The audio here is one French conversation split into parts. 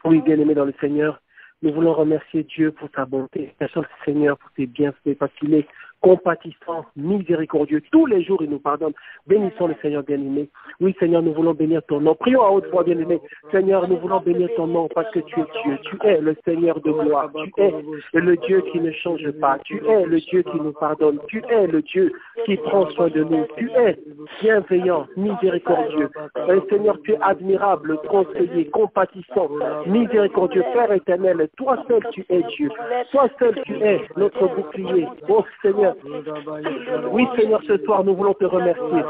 Oui, bien-aimé dans le Seigneur, nous voulons remercier Dieu pour sa bonté. Merci Seigneur pour tes bienfaits, parce qu'il est compatissant, miséricordieux. Tous les jours, il nous pardonne. Bénissons le Seigneur bien-aimé. Oui, Seigneur, nous voulons bénir ton nom. Prions à haute voix, bien-aimé. Seigneur, nous voulons bénir ton nom parce que tu es Dieu. Tu es le Seigneur de gloire. Tu es le Dieu qui ne change pas. Tu es le Dieu qui nous pardonne. Tu es le Dieu qui prend soin de nous. Tu es bienveillant, miséricordieux. Et Seigneur, tu es admirable, conseiller, compatissant, miséricordieux, Père éternel. Toi seul, tu es Dieu. Toi seul, tu es notre bouclier. Oh Seigneur, oui Seigneur, ce soir, nous voulons te remercier.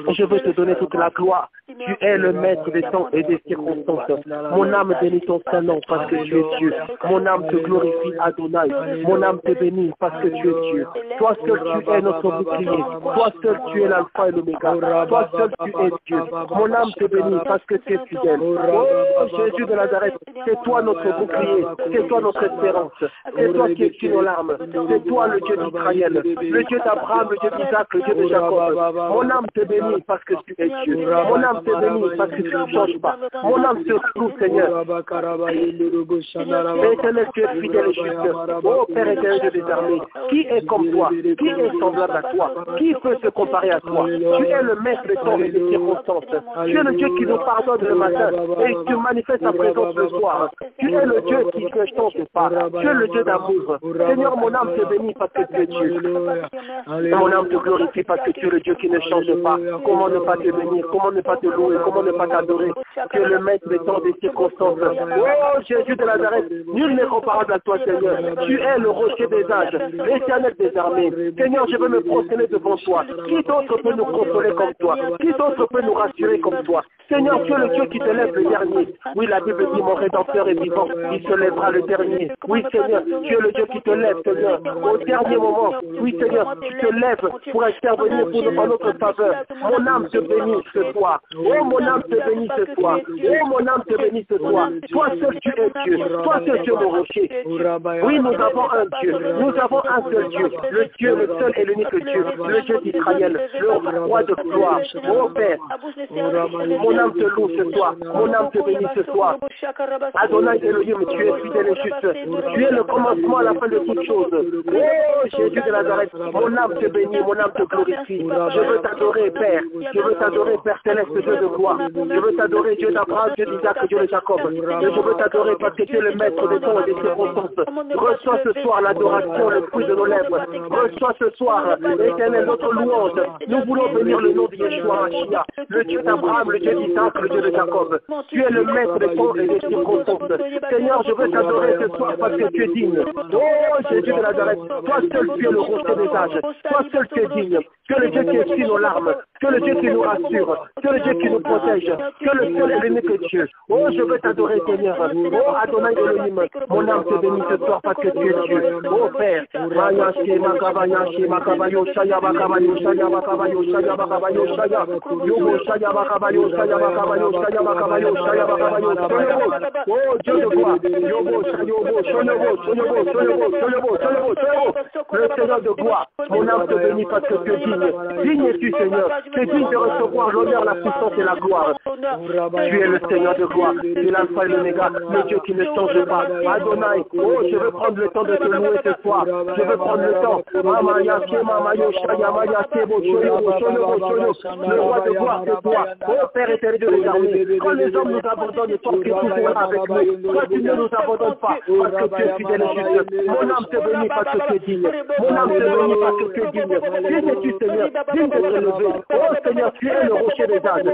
Je veux te donner toute la gloire. Tu es le maître des temps et des circonstances. Mon âme bénit ton Saint-Nom parce que tu es Dieu. Mon âme te glorifie, Adonai. Mon âme te bénit parce que tu es Dieu. Toi seul, tu es notre bouclier. Toi seul, tu es l'alpha et l'oméga. Toi seul, tu es Dieu. Mon âme te bénit parce que tu es fidèle. Oh Jésus de Nazareth, c'est toi notre bouclier. C'est toi notre espérance. C'est toi qui es nos larmes. C'est toi le Dieu d'Israël, le Dieu d'Abraham, le Dieu d'Isaac, le Dieu de Jacob. Mon âme te bénit parce que tu es Dieu. Mon âme te bénit parce que tu ne changes pas. Mon âme te loue, Seigneur. Éternel, tu es fidèle et juste. Oh Père éternel Dieu des armées, qui est comme toi? Qui est semblable à toi? Qui peut se comparer à toi? Tu es le maître des temps et des circonstances. Tu es le Dieu qui nous pardonne le matin et tu manifestes ta présence le soir. Tu es le Dieu qui ne change pas. Tu es le Dieu d'amour. Seigneur, mon âme te bénit parce que tu es Dieu. Mon âme te glorifie parce que tu es le Dieu qui ne change pas. Comment ne pas te bénir? Comment ne pas te louer? Comment ne pas t'adorer? Tu es le maître des temps des circonstances. Oh Jésus de Nazareth, nul n'est comparable à toi, Seigneur. Tu es le rocher des âges, l'éternel des armées. Seigneur, je veux me prosterner devant toi. Qui d'autre peut nous consoler comme toi? Qui d'autre peut nous rassurer comme toi? Seigneur, tu es le Dieu qui te lève le dernier. Oui, la Bible dit, mon rédempteur est vivant, il se lèvera le dernier. Oui, Seigneur, tu es le Dieu qui te lève, Seigneur, au dernier moment. Oui, Seigneur, tu te lèves pour intervenir pour notre faveur. Mon âme te bénit ce soir. Oh, mon âme te bénit ce soir. Oh, mon âme te bénit ce soir. Toi seul, tu es Dieu. Toi seul, tu es mon rocher. Oui, nous avons un Dieu. Nous avons un seul Dieu. Le Dieu, le seul et l'unique Dieu. Le Dieu d'Israël. Le roi de gloire. Oh, Père, mon âme te loue ce soir. Mon âme te bénit ce soir. Adonai Elohim, tu es fidèle et juste. Tu es le commencement à la fin de toutes choses. Oh, Jésus de Nazareth, mon âme te bénit, mon âme te glorifie. Je veux t'adorer, Père. Je veux t'adorer, Père céleste, Dieu de gloire. Je veux t'adorer, Dieu d'Abraham, Dieu d'Isaac, Dieu de Jacob. Et je veux t'adorer parce que tu es le maître des temps et des circonstances. Reçois ce soir l'adoration, le fruit de nos lèvres. Reçois ce soir, éternel, notre louange. Nous voulons bénir le nom de Yeshua Mashiach, le Dieu d'Abraham, le Dieu d'Isaac, le Dieu de Jacob. Tu es le maître des temps et des circonstances. Seigneur, je veux t'adorer ce soir parce que tu es digne. Oh, Jésus de Nazareth, toi seul tu es le rocher des âges. Toi seul tu es digne. Tu es le Dieu qui essuie nos larmes. Tu es le Dieu qui nous rassure. Tu es le Dieu qui nous protège. Tu es le seul et l'unique Dieu. Oh, je veux t'adorer, Seigneur. Oh, Adonai Elohim, mon âme te bénit ce soir parce que tu es Dieu. Oh, Père. Mayashi, Makabayashi, Makabayo, Shaya, Makabayo, Shaya, Makabayo, Shaya, Makabayo, Shaya. Yobo, Shaya, Makabayo, Shaya, Makabayo, Shaya, Makabayo, Shaya, Makabayo, Shaya. Oh, Dieu de gloire. Yobo, Shayobo, Shoyobo, Shoyobo, Shoyobo, Shoyobo, Shoyobo, Shoyobo. Le Seigneur de gloire, mon âme te bénit parce que tu es digne. Digne es-tu, Seigneur. Tu es digne de recevoir l'honneur, la puissance et la gloire. Tu es le Seigneur de gloire. Tu es l'alpha et l'oméga, le Dieu qui ne change pas. Adonai, oh, je veux prendre le temps de te louer ce soir. Je veux prendre le temps. Mama Yake, Mama Yoshaya, Maya Sebo, Shoyobo, Shoyobo, Shoyo. Le roi de gloire, c'est toi. Oh, Père éternel de les armées. Quand les hommes nous abandonnent, toi qui es toujours là avec nous. Toi, tu ne nous abandonnes pas parce que tu es fidèle et juste. Mon âme te bénit parce que tu es digne. Mon âme te bénit parce que tu es digne. Digne es-tu, Seigneur. Digne d'être élevé. Oh, Seigneur, tu es le rocher des âges.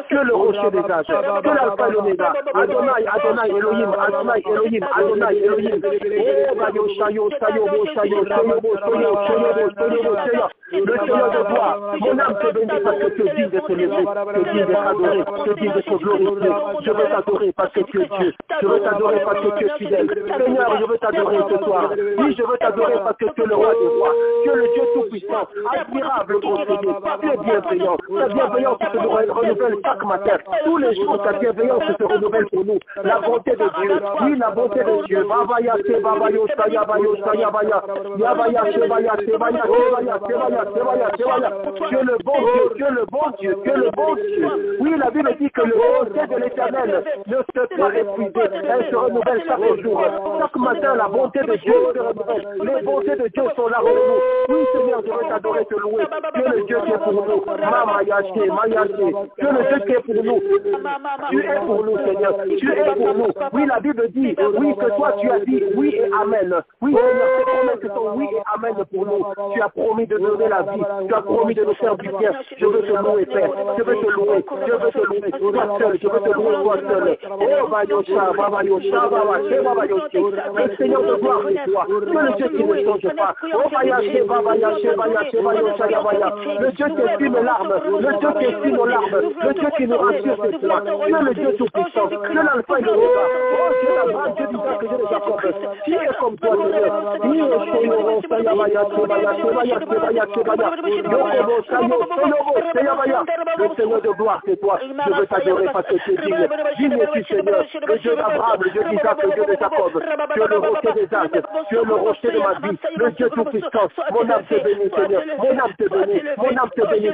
Tu es le rocher des âges. Tu es l'alpha et l'oméga. Adonai, Adonai, Elohim, Adonai, Elohim, Adonai, Elohim. Oh, Bayo, Shayo, Sayobo, Shayo, Shoyobo, Shoyo, Shoyobo, Shoyobo, Seigneur. Le Seigneur de gloire, mon âme te bénit parce que tu es digne de t'élever, tu es digne d'être adoré, tu es digne de te glorifier. Je veux t'adorer parce que tu es Dieu. Je veux t'adorer parce que tu es fidèle. Seigneur, je veux t'adorer ce soir. Oui, je veux t'adorer parce que tu es le roi des rois. Tu es le Dieu tout-puissant, admirable, conseiller. Tu es bienveillant. Ta bienveillance se renouvelle chaque matin. Tous les jours, ta bienveillance se renouvelle pour nous. La bonté de Dieu. Oui, la bonté de Dieu. Babaya, Babayo, Saya, Bayo, Saya, Baya. Yabaya, Sebaya, Sebaya, Sebaya, Sebaya. Tu es le bon Dieu, tu es le bon Dieu, tu es le bon Dieu. Oui, la Bible dit que le bonté de l'Éternel ne se pas épuisée, elle se renouvelle chaque jour. Chaque matin, la bonté de Dieu se renouvelle. Les bontés de Dieu sont là pour nous. Oui, Seigneur, je veux t'adorer, te louer. Tu es le Dieu qui est pour nous. Mama Yaché, Mayaché. Tu es le Dieu qui est pour nous. Tu es pour nous, Seigneur. Tu es pour nous. Oui, la Bible dit, oui, que toi tu as dit oui et amen. Oui, Seigneur, tes promesses sont oui et amen pour nous. Tu as promis de donner la vie. Tu as promis de nous faire du bien. Je veux te louer, Père. Je veux te louer. Je veux te louer. Toi seul, je veux te louer, toi seul. Oh, Bayosha, Babayosha, Babayosha. Le Seigneur de gloire, c'est toi. Tu es le Dieu qui ne change pas. Oh, Bayaché, Babayaché, Bayaché, Bayosha, Yabaya. Le Dieu qui essuie nos larmes. Le Dieu qui essuie nos larmes. Le Dieu qui nous rassure, c'est toi. Tu es le Dieu tout-puissant. Tu es l'alpha et l'oméga. Oh, Dieu d'Abraham, Dieu d'Isaac, Dieu de Jacob. Qui est comme toi, Seigneur? Qui est Seigneur, Sayabaya, Sebaya, Sebaya, Sebaya, Sebaya. Yokobo, Sayo, Solobo, Sayabaya. Le Seigneur de gloire, c'est toi. Je veux t'adorer parce que tu es digne. Digne es-tu, Seigneur. Le Dieu d'Abraham, le Dieu d'Isaac, le Dieu de Jacob. Tu es le rocher des âges. Tu es le rocher de ma vie. Le Dieu tout-puissant. Mon âme te bénit, Seigneur. Mon âme te bénit. Mon âme te bénit.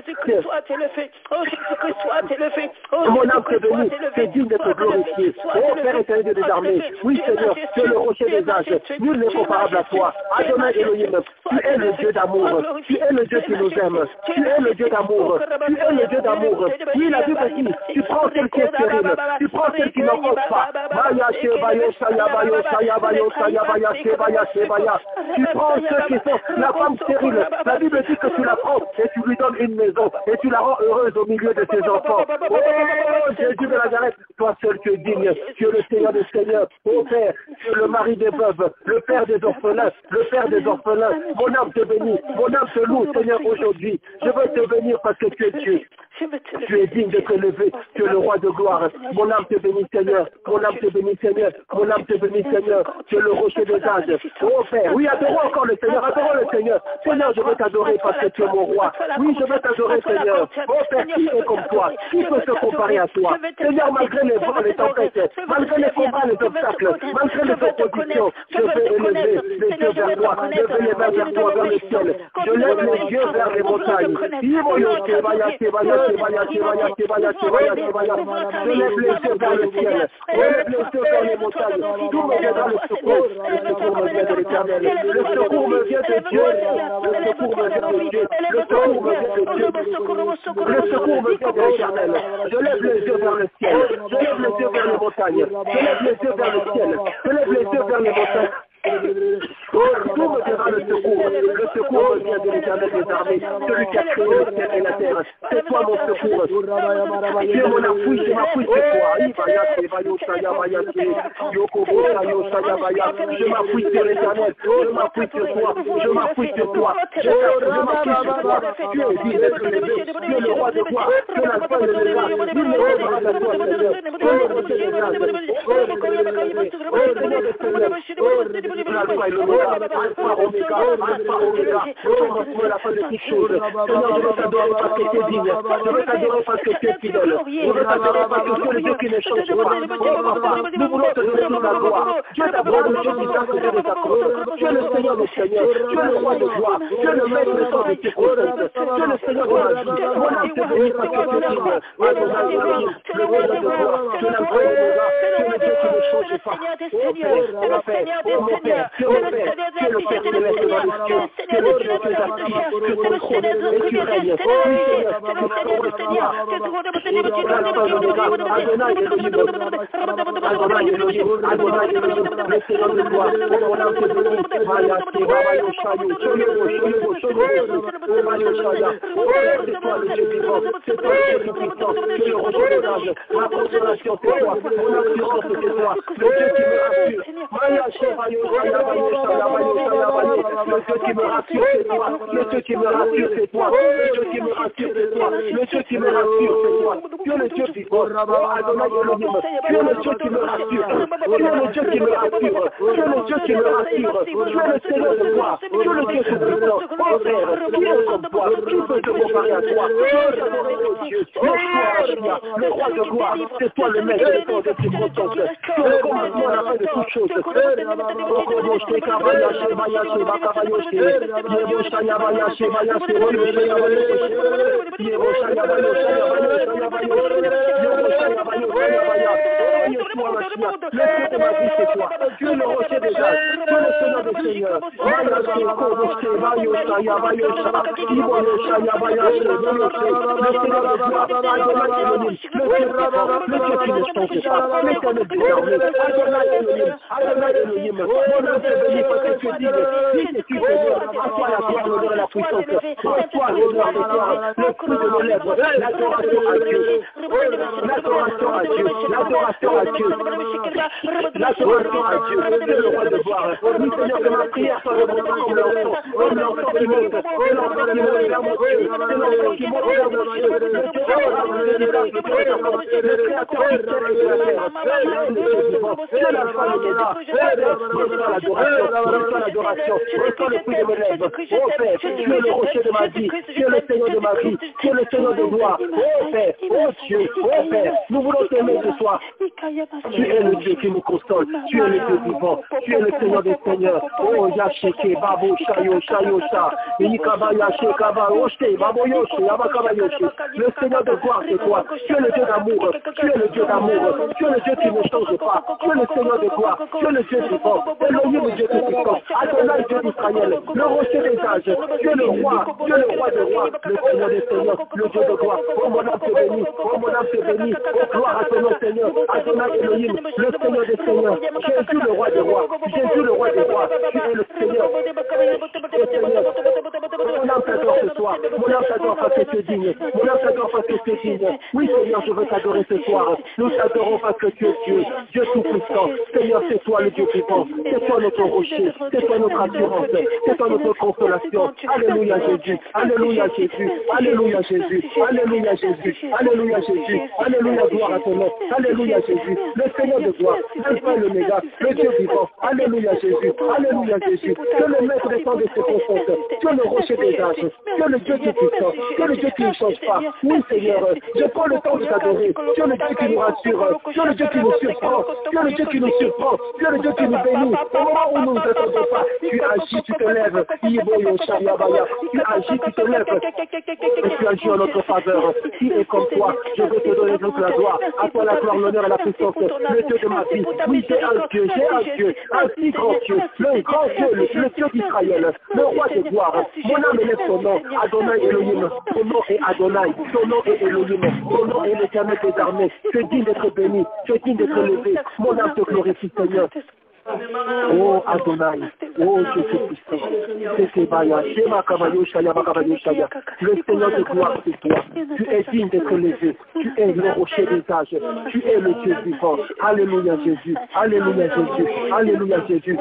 Mon âme te bénit. C'est digne de te glorifier. Oh Père éternel des armées. Oui, Seigneur, tu es le rocher des âges. Nul n'est comparable à toi. Adonai Elohim, tu es le Dieu d'amour. Tu es le Dieu qui nous aime. Tu es le Dieu d'amour. Tu es le Dieu d'amour. Oui, la Bible dit, tu prends celle qui est stérile. Tu prends celle qui n'en compte pas. Tu prends ceux qui sont la femme stérile. La Bible dit que tu la prends et tu lui donnes une maison et tu la rends heureuse au milieu de ses enfants. Oh, Jésus de Nazareth, toi seul tu es digne. Tu es le Seigneur des Seigneurs. Oh Père, tu es le mari des veuves, le Père des orphelins, le Père des orphelins. Mon âme te bénit, mon âme te loue, Seigneur, aujourd'hui. Je veux te bénir parce que tu es Dieu. Tu es digne de te lever, tu es le roi de gloire. Mon âme te bénit, Seigneur. Mon âme te bénit, Seigneur. Mon âme te bénit, Seigneur. Tu es le rocher des âges. Oh Père, oui, adorons encore le Seigneur, adorons le Seigneur. Seigneur, je veux t'adorer parce que tu es mon roi. Oui, je veux t'adorer, Seigneur. Oh Père, qui est comme toi? Qui peut se comparer à toi? Seigneur, malgré les vents, les tempêtes, malgré les combats, les obstacles, malgré les oppositions, je vais élever les yeux vers toi, lever les mains vers toi, vers le ciel. Je lève les yeux vers les montagnes. Je lève les yeux vers le ciel. Je lève les yeux vers les montagnes. D'où me viendra le secours? Le secours me vient de l'Éternel. Le secours me vient de Dieu. Le secours me vient de Dieu. Le secours me vient de Dieu. Le secours me vient de l'Éternel. Je lève les yeux vers le ciel. Je lève les yeux vers les montagnes. Je lève les yeux vers le ciel. Je lève les yeux vers les montagnes. D'où me viendra le secours? Le secours me vient de l'Éternel des armées, celui qui a créé le ciel et la terre. C'est toi mon secours. Tu es mon appui, c'est ma fouille, c'est toi. Je m'appuie sur l'Éternel, je m'appuie sur toi, je m'appuie sur toi. Je m'appuie sur toi. Tu es digne d'être élevé, tu es le roi de gloire, tu es l'alpha et l'oméga. Nul n'est comparable à toi, Seigneur. Tu es le rocher des âges. Oh Seigneur des Seigneurs. Alpha et l'Oméga, Alpha, Oméga, Alpha, Oméga, oh, la fin de toutes choses. Seigneur, je veux t'adorer parce que tu es digne. Je veux t'adorer parce que tu es fidèle. Je veux t'adorer parce que tu es le Dieu qui ne change pas. Oh, papa, nous voulons te donner toute la gloire. Dieu d'Abraham, Dieu d'Isaac, Dieu de Jacob. Tu es le Seigneur des Seigneurs. Tu es le roi de gloire. Tu es le maître de temps des circonstances. Tu es le Seigneur de la vie. Mon âme te bénit parce que tu es digne. Le roi de gloire. Tu es l'alpha et l'Oméga. Tu es le Dieu qui ne change pas. Oh Père, oh mon Père. Tu es le Père céleste dans les cieux, tu es le Dieu qui est assis sur ton trône et tu règnes. Oui, Seigneur, tu es le Seigneur. Adonai Elohim, Adonai Elohim, le Seigneur de gloire, mon âme te bénit. Maya, Babayo, Shayo, Cholero, Shaya. Oh, c'est toi le Dieu vivant, c'est toi le Dieu puissant, tu es le rocher des âges. Ma consolation, c'est toi, mon assurance, c'est toi, le Dieu qui me rassure. Maya, Shayo, le Dieu qui me rassure, c'est toi. Le Dieu qui me rassure, c'est toi. Le Dieu qui me rassure, c'est toi. Le Dieu qui me rassure, c'est toi. Tu es le Dieu vivant. Oh, Adonai Elohim. Tu es le Dieu qui me rassure. Tu es le Dieu qui me rassure. Tu es le Dieu qui me rassure. Tu es le Seigneur de gloire. Tu es le Dieu tout-puissant. Oh Père, qui est comme toi? Qui peut te comparer à toi? Dieu, le roi de gloire, c'est toi le maître de temps de circonstances. Tu es le commencement à la fin de toutes choses. Tu es le rocher des âges, tu es le Seigneur des seigneurs. Le Dieu qui ne change pas, l'éternel désormais, Adonai Elohim, mon âme te bénit parce que tu es digne, tu Seigneur, à toi la gloire, l'honneur et la puissance, reçois l'honneur ce soir, le fruit de nos lèvres, l'adoration à Dieu, l'adoration à Dieu, l'adoration à Dieu, l'adoration à Dieu, c'est le roi de gloire. Oui Seigneur, que ma prière soit remontée comme l'enfant qui monte, c'est l'enfant qui monte vers mon Dieu, c'est l'enfant qui monte vers mon Dieu, le Créateur du ciel et de la terre, c'est l'alpha et l'oméga, reçois l'adoration, reçois le fruit de mes lèvres. Oh Père, tu es le rocher de ma vie, tu es le Seigneur de ma vie, tu es le Seigneur de gloire. Oh Père, oh Dieu, oh Père, nous voulons t'aimer ce soir. Tu es le Dieu qui nous console, tu es le Dieu vivant, tu es le Seigneur des seigneurs. Oh Yasheke, Babo, Shayo, Shayo, Sha, Inikaba, Yashekaba, Oshte, Babo, Yoshe, Yabakaba, Yoshe. Le Seigneur de gloire, c'est toi. Tu es le Dieu d'amour, tu es le Dieu d'amour, tu es le Dieu qui ne change pas, tu es le Seigneur de gloire, tu es le Dieu vivant, Elohim, le Dieu tout-puissant, Adonai, Dieu d'Israël, le rocher des âges, tu es le roi des rois, le Seigneur des seigneurs, le Dieu de gloire. Oh mon âme te bénit, oh mon âme te bénit, oh gloire à ton nom Seigneur, Adonai Elohim, le Seigneur des seigneurs, Jésus le roi des rois, Jésus le roi des rois, tu es le Seigneur, mon âme t'adore ce soir, mon âme t'adore parce que tu es digne, mon âme t'adore parce que tu es digne. Oui Seigneur, je veux t'adorer ce soir, nous t'adorons parce que tu es Dieu, Dieu tout-puissant. Seigneur, c'est toi le Dieu vivant, c'est toi notre rocher, c'est toi notre assurance, c'est toi notre consolation. Alléluia Jésus, Alléluia Jésus, Alléluia Jésus, Alléluia Jésus, Alléluia Jésus, Alléluia gloire à ton nom, Alléluia Jésus, le Seigneur de gloire, l'alpha et l'oméga, le Dieu vivant, Alléluia Jésus, Alléluia Jésus, tu es le maître des temps de circonstances, tu es le rocher des âges, tu es le Dieu tout-puissant, tu es le Dieu qui ne change pas. Oui Seigneur, je prends le temps de t'adorer, tu es le Dieu qui nous rassure, tu es le Dieu qui nous surprend, tu es le Dieu qui nous surprend, tu es le Dieu qui nous bénit, au moment où nous ne t'attendons pas, tu agis, tu te lèves, tu agis, tu te lèves, et tu agis en notre faveur. Qui est comme toi? Je veux te donner toute la gloire, à toi la gloire, l'honneur et la puissance, le Dieu de ma vie. Oui, j'ai un Dieu, un si grand Dieu, le grand Dieu, le Dieu d'Israël, le roi de gloire. Mon âme élève ton nom, Adonai Elohim, ton nom est Adonai, ton nom est Elohim, ton nom est l'Éternel des armées. Tu es digne d'être béni, tu es digne d'être levé. Mon âme te glorifie, Seigneur. Oh Adonai, oh Jésus puissant, le Seigneur de gloire c'est toi, tu es digne d'être levé, tu es le rocher des âges, tu es le Dieu vivant, Alléluia Jésus, Alléluia Jésus, Alléluia Jésus.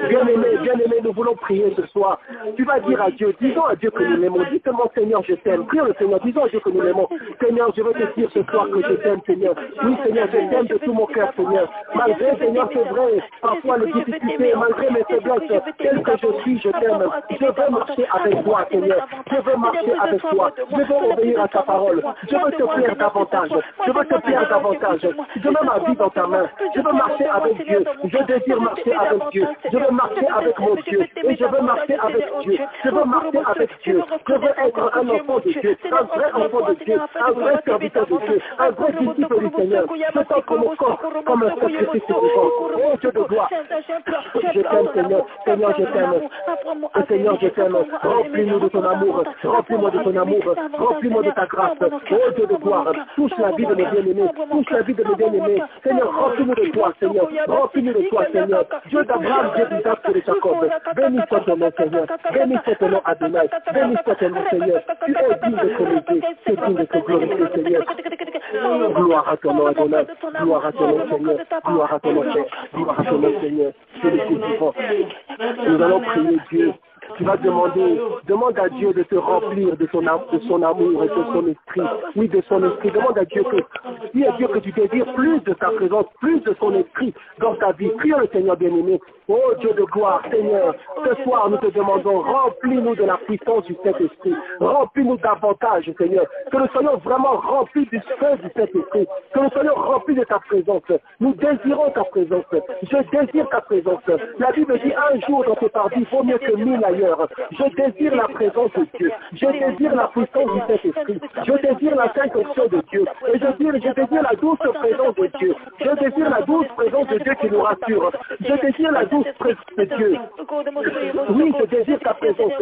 Bien-aimé, nous voulons prier ce soir. Tu vas dire à Dieu, disons à Dieu que nous l'aimons, dis-moi Seigneur je t'aime, prions le Seigneur, disons à Dieu que nous l'aimons. Seigneur, je veux te dire ce soir que je t'aime Seigneur, oui Seigneur, je t'aime de tout mon cœur Seigneur, malgré Seigneur c'est vrai, parfois les difficultés, malgré mes faiblesses, tel que je suis, je t'aime. Je veux marcher avec toi, Seigneur. Je veux marcher avec toi. Je veux obéir à ta parole. Je veux te plaire davantage. Je veux te plaire davantage. Je mets ma vie dans ta main. Je veux marcher avec Dieu. Je désire marcher avec Dieu. Je veux marcher avec mon Dieu. Et je veux marcher avec Dieu. Je veux marcher avec Dieu. Je veux être un enfant de Dieu. Un vrai enfant de Dieu. Un vrai serviteur de Dieu. Un vrai disciple du Seigneur. Je t'offre mon corps comme un sacrifice vivant. Oh Dieu de gloire. Je t'aime, Seigneur. Seigneur, je t'aime. Seigneur, je t'aime. Remplis-nous de ton amour. Remplis-moi de ton amour. Remplis-moi de ta grâce. Oh Dieu de gloire. Touche la vie de mes bien-aimés. Touche la vie de mes bien-aimés. Seigneur, remplis-nous de toi, Seigneur. Remplis-nous de toi, Seigneur. Dieu d'Abraham, Dieu d'Isaac et de Jacob. Bénis soit ton nom, Seigneur. Bénis soit ton nom, Adonai. Bénis soit ton nom, Seigneur. Tu es digne de te lever. Tu es digne de te glorifier, Seigneur. Gloire à ton nom, Adonai. Gloire à ton nom, Seigneur. Gloire à ton nom, Père. Gloire à ton nom, Seigneur. C'est le Dieu vivant. Nous allons prier Dieu. Tu vas demander, demande à Dieu de te remplir de son amour et de son esprit. Oui, de son esprit. Demande à Dieu dis à Dieu que tu désires plus de sa présence, plus de son esprit dans ta vie. Prie le Seigneur bien-aimé. Oh Dieu de gloire, Seigneur, ce soir nous te demandons, remplis-nous de la puissance du Saint-Esprit. Remplis-nous davantage, Seigneur. Que nous soyons vraiment remplis du feu du Saint-Esprit. Que nous soyons remplis de ta présence. Nous désirons ta présence. Je désire ta présence. La Bible dit un jour dans tes paradis vaut mieux que 1000 ailleurs. Je désire la présence de Dieu. Je désire la puissance du Saint-Esprit. Je désire la sainte onction de Dieu. Et je désire la douce présence de Dieu. Je désire la douce présence de Dieu qui nous rassure. Je désire la douce présence de Dieu. Oui, je désire ta présence.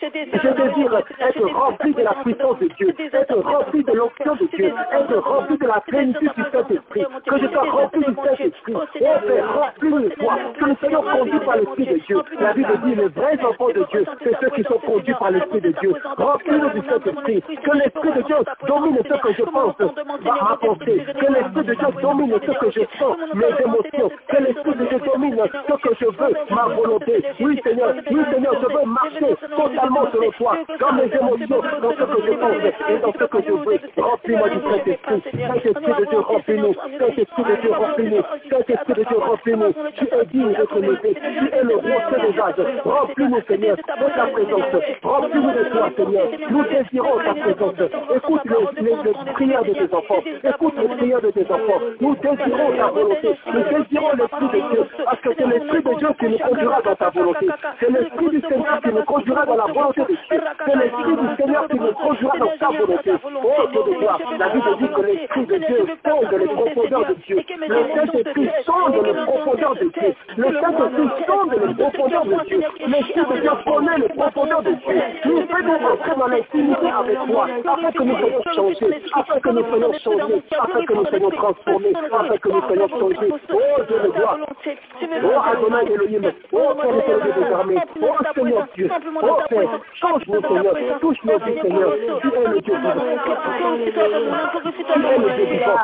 Je désire être rempli de la puissance de Dieu. Être rempli de l'onction de Dieu. Être rempli de la plénitude du Saint-Esprit. Que je sois rempli du Saint-Esprit. Oh Père, remplis de toi. Que nous soyons conduits par l'Esprit de Dieu. La Bible dit, les vrais enfants de Dieu, c'est ceux qui sont conduits par l'Esprit de Dieu. Remplis-nous du Saint-Esprit. Que l'Esprit de Dieu domine ce que je pense, ma pensée. Que l'Esprit de Dieu domine ce que je sens, mes émotions. Que l'Esprit de Dieu domine ce que je veux, ma volonté. Oui Seigneur, je veux marcher totalement selon toi, dans mes émotions, dans ce que je pense et dans ce que je veux. Remplis-moi du Saint-Esprit. Saint-Esprit de Dieu, remplis-nous. Saint-Esprit de Dieu, remplis-nous. Saint-Esprit de Dieu, remplis-nous. Tu es digne d'être levé. Tu es le roi des âges. Remplis-nous, Seigneur, de ta présence. Remplis-nous de toi, Seigneur. Nous désirons ta présence. Écoute les prières de tes enfants. Écoute les prières de tes enfants. Nous désirons ta volonté. Nous désirons l'Esprit de Dieu. Parce que c'est l'Esprit de Dieu qui nous conduira dans ta volonté. C'est l'Esprit du Seigneur qui nous conduira dans la volonté de Dieu. C'est l'Esprit du Seigneur qui nous conduira dans ta volonté. Oh Dieu de gloire, la Bible dit que l'Esprit de Dieu sonde les profondeurs de Dieu. Le Saint-Esprit sonde les profondeurs de Dieu. Le Saint-Esprit sonde les profondeurs de Dieu. L'Esprit de Dieu connaît les profondeurs de Dieu. Nous faisons entrer dans l'intimité avec toi, afin que nous soyons changés, afin que nous soyons changés, afin que nous soyons transformés, afin que nous soyons changés. Oh Dieu de gloire, oh Adonai Elohim, oh Père des armées, oh Seigneur Dieu, oh Père, change-nous Seigneur, touche nos vies Seigneur, tu es le Dieu vivant, tu es le Dieu vivant,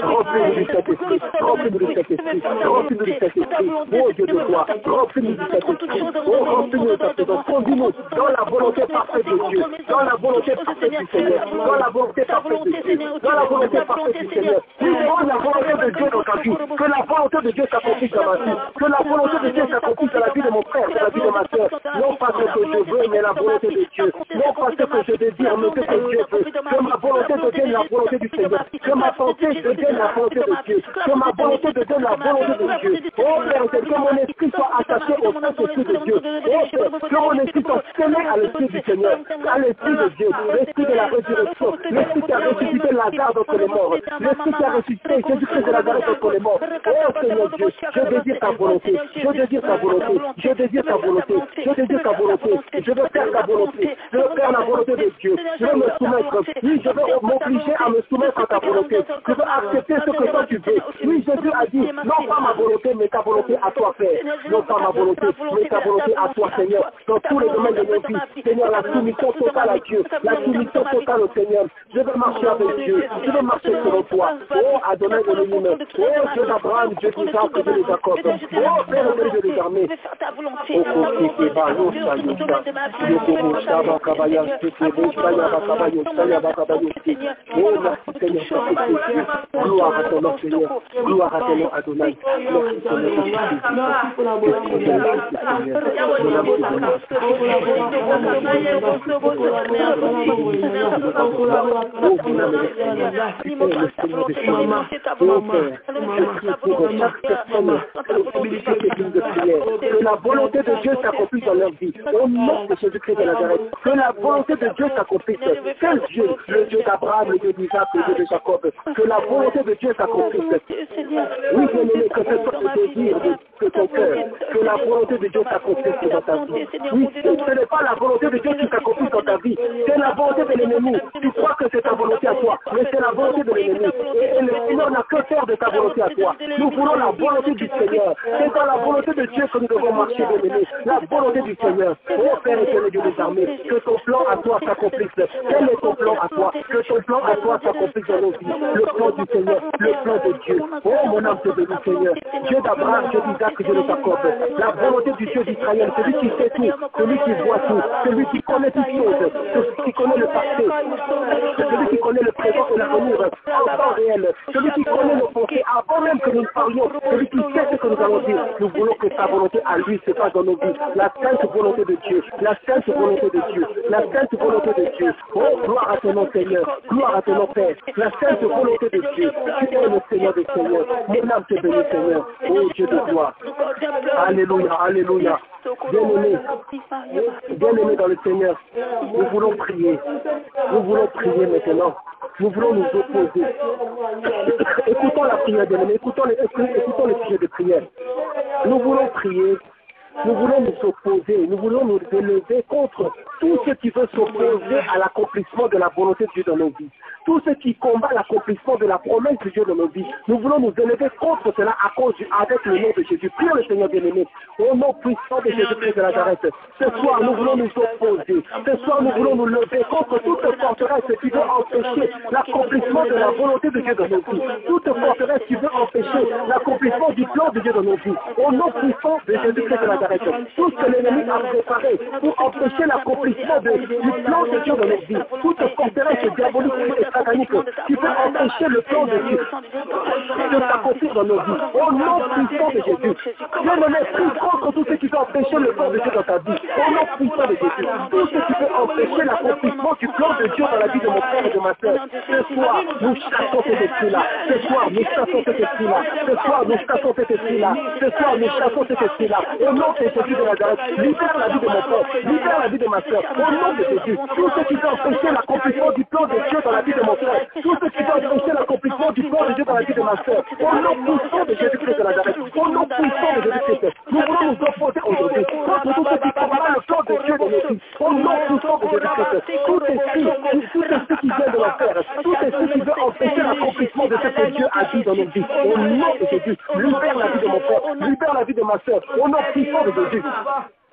remplis-nous du Saint-Esprit, remplis-nous du Saint-Esprit, remplis-nous du Saint-Esprit, oh Dieu de gloire, remplis-nous du Saint-Esprit, oh remplis-nous de ta présence, conduis-nous dans la volonté parfaite de Dieu, dans la volonté parfaite du Seigneur, dans la volonté parfaite de Dieu, dans la volonté parfaite du Seigneur, oui, dans la volonté de Dieu dans ta vie, que la volonté de Dieu s'accomplisse dans ma vie, que la volonté de Dieu s'accomplisse dans la vie de mon frère, dans la vie de ma soeur, non pas ce que je veux, mais la volonté de Dieu, non pas ce que je désire, mais ce que Dieu veut, que ma volonté devienne la volonté du Seigneur, que ma pensée devienne la volonté de Dieu, que ma volonté devienne la volonté de Dieu. Oh Père, que mon esprit soit attaché au Saint-Esprit de Dieu. Oh Père, que mon esprit soit scellé à l'Esprit du Seigneur, à l'Esprit de Dieu, l'Esprit de la résurrection, l'Esprit qui a ressuscité Lazare d'entre les morts, l'Esprit qui a ressuscité Jésus-Christ de Nazareth d'entre les morts. Oh Seigneur Dieu, je désire ta volonté, je désire ta volonté, je désire ta volonté, je désire ta volonté, je veux faire ta volonté, je veux faire la volonté de Dieu, je veux me soumettre, oui, je veux m'obliger à me soumettre à ta volonté, je veux accepter ce que toi tu veux. Oui, Jésus a dit, non pas ma volonté, mais ta volonté à toi, Père, non pas ma volonté, mais ta volonté à toi, Seigneur, dans tous les domaines de nos vies, Seigneur, la soumission totale à Dieu, la soumission totale au Seigneur, je veux marcher avec Dieu, je veux marcher selon toi, oh Adonai Elohim, oh Dieu d'Abraham, Dieu d'Isaac, Dieu de Jacob, oh Père de Dieu des armées, gloire à ton nom, Seigneur, gloire à ton nom, Adonai, que la volonté de Dieu s'accomplisse dans leur vie. Au nom de Jésus-Christ de Nazareth, que la volonté de Dieu s'accomplisse. Quel Dieu, le Dieu d'Abraham, le Dieu d'Isaac, le Dieu de Jacob, que la volonté de Dieu s'accomplisse. Oui, bien-aimé, que ce soit le désir de ton cœur, que la volonté de Dieu s'accomplisse dans ta vie. Oui, ce n'est pas la volonté de Dieu qui s'accomplisse dans ta ta vie. C'est la volonté de l'ennemi. Tu crois que c'est ta volonté à toi, mais c'est la volonté de l'ennemi. Et le Seigneur n'a que faire de ta volonté à toi. Nous voulons la volonté du Seigneur. C'est dans la volonté de Dieu que nous devons marcher, bien-aimés. La volonté du Seigneur. Oh Père éternel Dieu des armées, que ton plan à toi s'accomplisse. Quel est ton plan à toi? Que ton plan à toi s'accomplisse dans nos vies. Le plan du Seigneur, le plan de Dieu. Oh mon âme te bénit, Seigneur. Dieu d'Abraham, Dieu d'Isaac, Dieu de Jacob. La volonté du Dieu d'Israël, celui qui sait tout, celui qui voit tout, celui qui connaît toutes choses, celui qui connaît le passé, celui qui connaît le présent et l'avenir en temps réel, celui qui connaît nos pensées avant même que nous parlions, celui qui sait ce que nous allons dire. Nous voulons que sa volonté à lui se fasse dans nos vies. La sainte volonté de Dieu, la sainte volonté de Dieu, la sainte volonté de Dieu. Oh, gloire à ton nom, Seigneur, gloire à ton nom, Père. La sainte volonté de Dieu, tu es le Seigneur des Seigneurs. Mon âme te bénit, Seigneur. Oh Dieu de gloire. Alléluia, alléluia. Bien-aimés, bien-aimés dans le Seigneur, nous voulons prier. Nous voulons prier maintenant. Nous voulons nous opposer. Écoutons la prière, bien-aimés. Écoutons le sujet de prière. Nous voulons prier. Nous voulons nous opposer, nous voulons nous élever contre tout ce qui veut s'opposer à l'accomplissement de la volonté de Dieu dans nos vies. Tout ce qui combat l'accomplissement de la promesse de Dieu dans nos vies. Nous voulons nous élever contre cela avec le nom de Jésus. Prions le Seigneur bien-aimé. Au nom puissant de Jésus-Christ de Nazareth. Ce soir, nous voulons nous opposer. Ce soir, nous voulons nous lever contre toute forteresse qui veut empêcher l'accomplissement de la volonté de Dieu dans nos vies. Toute forteresse qui veut empêcher l'accomplissement du plan de Dieu dans nos vies. Au nom puissant de Jésus-Christ de Nazareth. Tout ce que l'ennemi a préparé pour empêcher l'accomplissement du plan de Dieu dans nos vies. Toute forteresse diabolique et satanique qui peut empêcher le plan de Dieu de s'accomplir dans nos vies. Au nom puissant de Jésus. Dieu ne met pris contre tout ce qui peut empêcher le plan de Dieu dans ta vie. Au nom puissant de Jésus. Tout ce qui peut empêcher l'accomplissement du plan de Dieu dans la vie de mon frère et de ma soeur. Ce soir, nous chassons cet esprit-là. Ce soir, nous chassons cet esprit-là. Ce soir, nous chassons cet esprit-là. Ce soir, nous chassons cet esprit-là. Au nom de Jésus de Nazareth, libère la vie de mon frère, libère la vie de ma soeur. Au nom de Jésus, tout ce qui peut empêcher l'accomplissement du plan de Dieu dans la vie de mon frère, tout ce qui peut empêcher l'accomplissement du plan de Dieu dans la vie de ma soeur. Au nom puissant de Jésus-Christ de Nazareth, au nom puissant de Jésus-Christ, nous voulons nous opposer aujourd'hui contre tout ce qui combat le plan de Dieu dans nos vies. Au nom puissant de Jésus-Christ, tout esprit qui vient de l'enfer, tout esprit qui veut empêcher l'accomplissement de ce que Dieu a dit dans nos vies. Au nom de Jésus, libère la vie de mon frère, libère la vie de ma soeur. Au nom puissant de Jésus.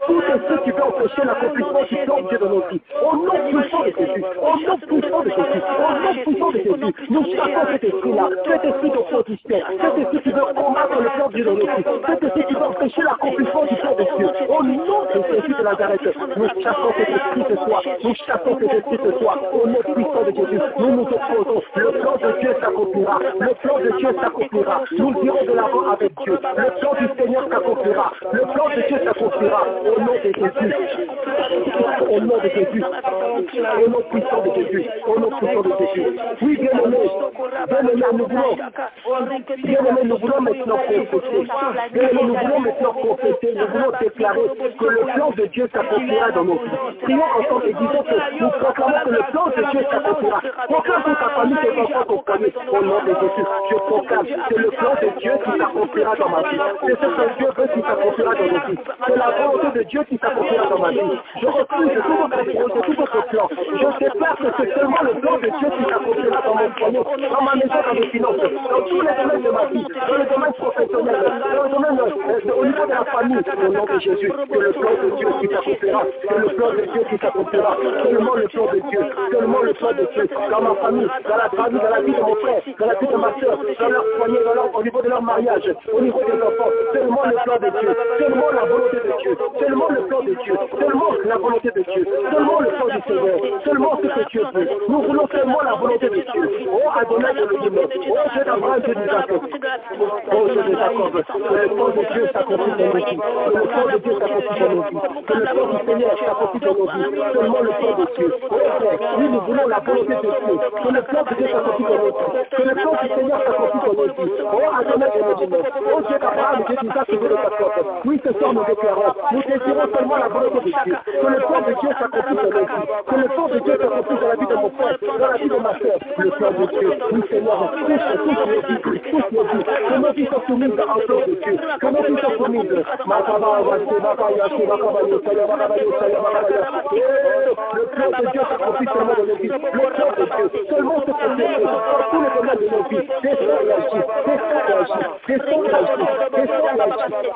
Tout ceux qui veulent empêcher l'accomplissement du plan de Dieu dans nos vies. Au nom puissant de Jésus. Au nom puissant de Jésus. Au nom puissant de Jésus. Nous chassons cet esprit-là. Cet esprit d'opposition. Cet esprit qui veut combattre le plan de Dieu dans nos vies. Cet esprit qui veut empêcher l'accomplissement du plan de Dieu. Au nom de Jésus de Nazareth. Nous chassons cet esprit ce soir. Nous chassons cet esprit ce soir. Au nom puissant de Jésus. Nous nous opposons. Le plan de Dieu s'accomplira. Le plan de Dieu s'accomplira. Nous irons de l'avant avec Dieu. Le plan du Seigneur s'accomplira. Le plan de Dieu s'accomplira. Au nom de Jésus, au nom de Jésus, au nom puissant de Jésus, au nom puissant de Jésus. Oui, bien-aimés, nous voulons maintenant confesser. Bien-aimés, nous voulons maintenant confesser, nous voulons déclarer que le plan de Dieu s'accomplira dans nos vies. Prions ensemble et disons que nous proclamons que le plan de Dieu s'accomplira. Proclame pour ta famille, tes enfants, ton foyer. Au nom de Jésus, je proclame, c'est le plan de Dieu qui s'accomplira dans ma vie. C'est ce que Dieu veut qui s'accomplira dans nos vies. C'est la volonté de Dieu qui s'accomplira dans ma vie. Je refuse tout votre projet, tout votre plan. Je déclare que c'est seulement le plan de Dieu qui s'accomplira dans mon foyer, dans ma maison, dans mes finances, dans tous les domaines de ma vie, dans le domaine professionnel, dans le domaine au niveau de la famille. Au nom de Jésus, c'est le plan de Dieu qui s'accomplira. C'est le plan de Dieu qui s'accomplira. Seulement le plan de Dieu. Seulement le plan de Dieu. Dans ma famille, dans la vie de mon frère, dans la vie de ma soeur, dans leur foyer, au niveau de leur mariage, au niveau des enfants. Seulement le plan de Dieu. Seulement la volonté de Dieu. Seulement le plan de Dieu, seulement la volonté de Dieu, seulement le plan du Seigneur, seulement ce que Dieu veut. Nous voulons seulement la volonté de Dieu. Oh Adonai Elohim, oh Dieu d'Abraham, Dieu d'Isaac, oh Dieu de Jacob, que le plan de Dieu s'accomplit dans nos vies, que le plan de Dieu s'accomplit dans nos vies, que le plan du Seigneur s'accomplit dans nos vies, seulement le plan de Dieu. Oh Père, oui, nous voulons la volonté de Dieu, que le plan de Dieu s'accomplit dans nos vies, que le plan du Seigneur s'accomplit dans nos vies. Oh Adonai Elohim, oh Dieu d'Abraham, Dieu d'Isaac, Dieu de Jacob, oui, ce soir nous déclarons, nous désirons seulement la volonté de Dieu, que le plan de Dieu s'accomplisse dans nos vies, que le plan de Dieu s'accomplisse dans la vie de mon frère, dans la vie de ma soeur, le plan de Dieu, oui Seigneur, touche nos vies, que nos vies soient soumises à un plan de Dieu, que nos provision pour nous. Le plan de Dieu s'accomplit seulement dans nos vies. Le plan de Dieu seulement se confesse dans tous les domaines de nos vies. Descends et agis.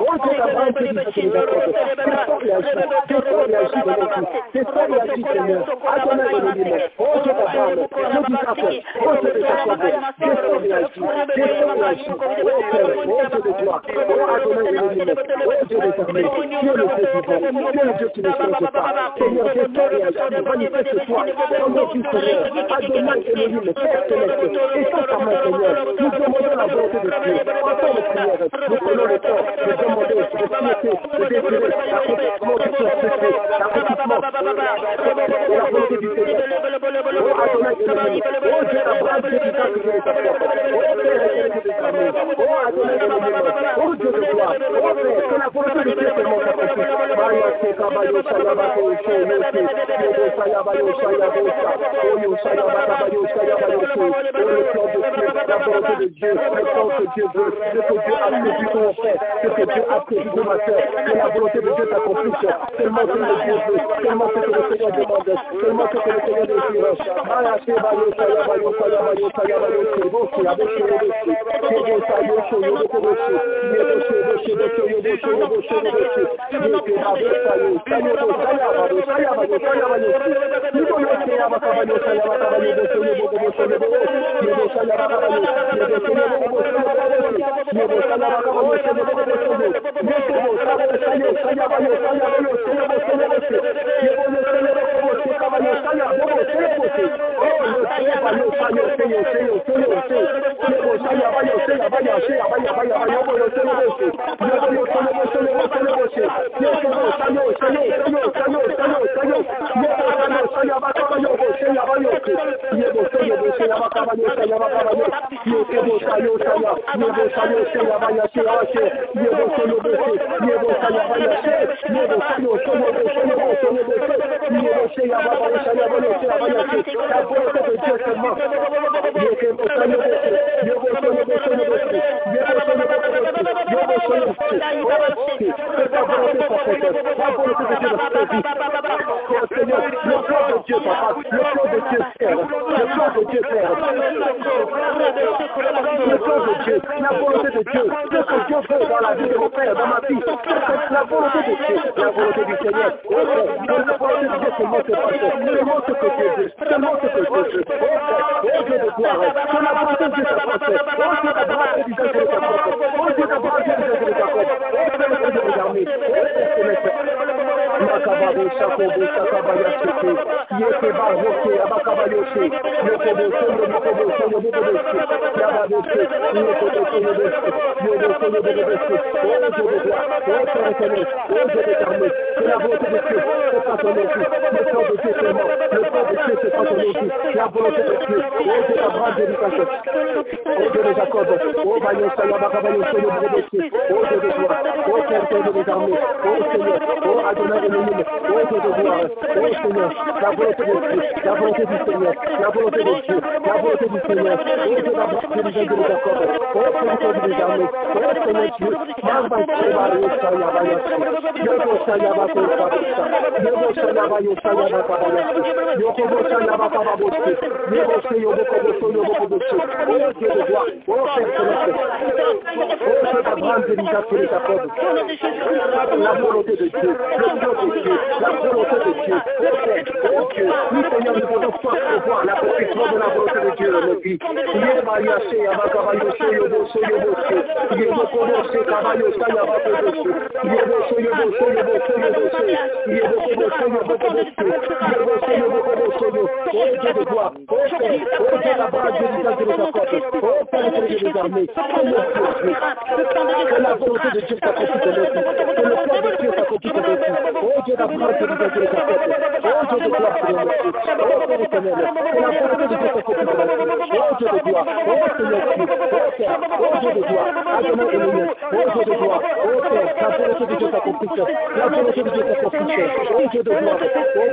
Oh Dieu d'Abraham, que nous accordes. Descends et agis dans nos vies. Descends et agis, Seigneur. Adonai de l'univers. Oh Dieu d'Abraham, Dieu d'Israël. Oh Dieu de Jacob. Descends et agis. Oh Père, oh Dieu de gloire. Oh Adonai de l'univers. Oh Dieu des armées. Tu es le Dieu vivant. Tu es le Dieu qui ne change pas. Seigneur, descends et agis. Manifeste-toi dans nos vies, Seigneur. Adonai de l'univers. Père céleste. Et sans ta main, Seigneur. Nous demandons la volonté de Dieu. En temps de prière, nous prenons le temps de demander, de souhaiter, de désirer l'accomplissement du cœur secret, l'accomplissement de la volonté du Seigneur. Oh Adonai de l'univers. Oh Dieu d'Abraham, Dieu d'Isaac, Dieu des Jacob. Oh Père éternel des armées. Oh Adonai de l'univers. Oh Dieu de gloire. Oh Père, que la volonté de Dieu seulement s'accomplisse. Maya se kabayo shayabako shoyote. Yodo shayabayo shayabosa. Oyo shayabakabayo shayabayote. Oh le plan de Dieu, la volonté de Dieu, le temps que Dieu veut, ce que Dieu a prévu de mon frère, ce que Dieu a prévu de ma soeur, que la volonté de Dieu s'accomplisse. Seulement ce que Dieu veut, seulement ce que le Seigneur demande, seulement ce que le Seigneur désire. Maya se bayo shayabayo shayabayo shayabayo shayabosa. Avec shayabosa. Yodo shayo shoyodo kobosa. Yodo shayo shoyodo Père, oh Dieu de gloire, Adonai Elohim, oh Dieu de gloire, oh Père, la volonté de Dieu s'accomplit, la volonté de Dieu s'accomplit, oh Dieu de gloire, oh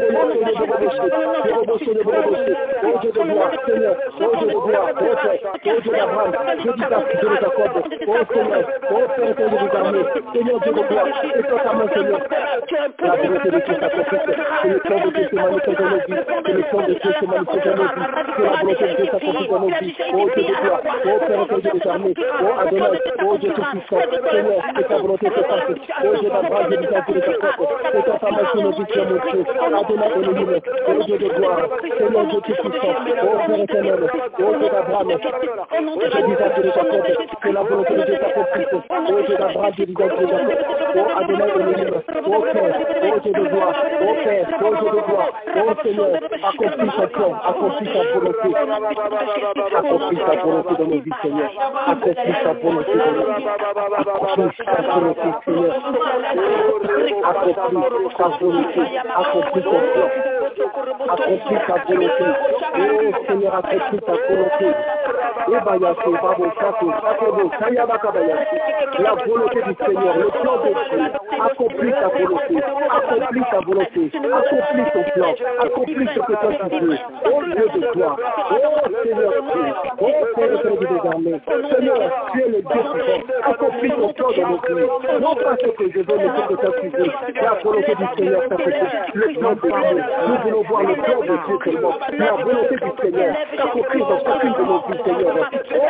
Dieu de gloire, Seigneur, oh Dieu de gloire, oh Père, oh Dieu d'Abraham, Dieu d'Isaac, Dieu de Jacob, oh Seigneur, oh Père, Dieu des armées, Seigneur Dieu de gloire, et toi ta main, Seigneur, la volonté de Dieu s'accomplit, que le plan de Dieu se manifeste dans nos vies, que le plan de Dieu se manifeste dans nos vies, que la volonté de Dieu s'accomplit dans nos vies, oh Dieu de gloire, oh Père, Dieu des armées, oh Adonai, oh Dieu tout-puissant, Seigneur, que ta volonté se fasse, oh Dieu d'Abraham, Dieu d'Isaac, Dieu de Jacob, que ta main sur nos vies, sur nos dieux, Adonai Elohim, oh Dieu de gloire, Seigneur Dieu tout-puissant, oh Père éternel, oh Dieu d'Abraham, Dieu d'Isaac, Dieu de Jacob, que la volonté de Dieu s'accomplisse, oh Dieu d'Abraham, Dieu d'Isaac, Dieu de Jacob, oh Adonai Elohim, oh Père, oh Dieu de gloire, oh Père, oh Dieu de gloire, oh Seigneur, accomplis ton plan, accomplis ta volonté, accomplis ta volonté dans nos vies, Seigneur, accomplis ta volonté dans nos vies, accomplis ta volonté, Seigneur, accomplis ta volonté, accomplis ton plan, accomplis ta volonté, oh Seigneur, accomplis ta volonté, et Bayaké, Babo, Sato, Sakobo, Sayabaka Bayaké, la volonté du Seigneur, le plan de Dieu, accomplis ta volonté, accomplis ta volonté, accomplis ton plan, accomplis ce que toi tu veux, oh Dieu de toi, oh Seigneur Dieu, oh Père des armées, Seigneur, tu es le Dieu puissant, accomplis ton plan dans nos vies, non pas ce que je veux, mais ce que toi tu veux, la volonté du Seigneur s'accomplit, le plan de Dieu, nous voulons voir le plan de Dieu seulement, la volonté du Seigneur s'accomplit dans chacune de nos vies, Seigneur, oh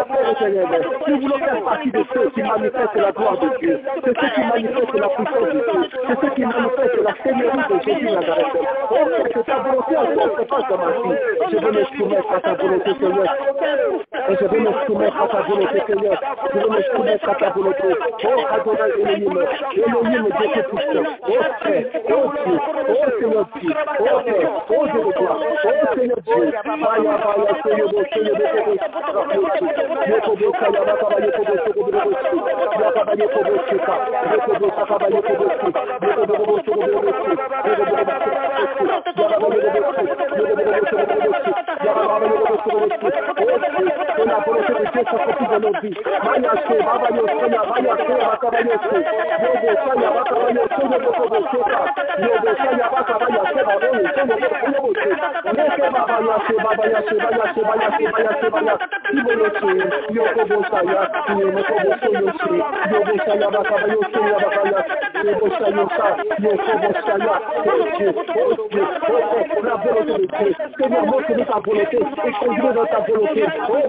Père éternel, nous voulons faire partie de ceux qui manifestent la gloire de Dieu, de ceux qui manifestent la puissance de Dieu, de ceux qui manifestent la seigneurie de Jésus Nazareth. Oh Père, que ta volonté encore se fasse dans ma vie. Je veux me soumettre à ta volonté, Seigneur. Et je veux me soumettre à ta volonté, Seigneur. Je veux me soumettre à ta volonté. Oh Adonai Elohim, Elohim Dieu tout-puissant. Oh Père, oh Dieu, oh Seigneur Dieu, oh Père, oh Dieu de gloire, oh Seigneur Dieu. Baya, baya, Seigneur, Seigneur, Seigneur, montre-nous ta volonté et conduis dans ta volonté. Oh,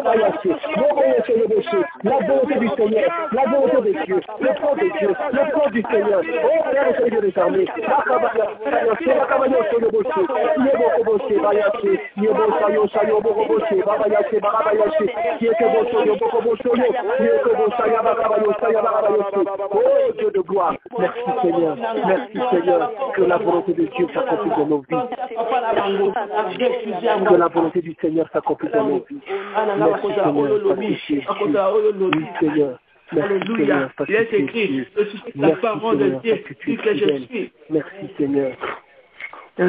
Bayaché, la volonté du Seigneur, la volonté de Dieu, le plan de Dieu, le plan du Seigneur. Oh, Père, Seigneur des armées, oh Dieu de gloire, merci Seigneur, que la volonté de Dieu s'accomplisse dans nos vies, que la volonté du Seigneur s'accomplisse dans nos vies. Merci Seigneur, oui Seigneur. Alléluia, il est écrit, je suis la parole de Dieu, que je suis. Merci Seigneur.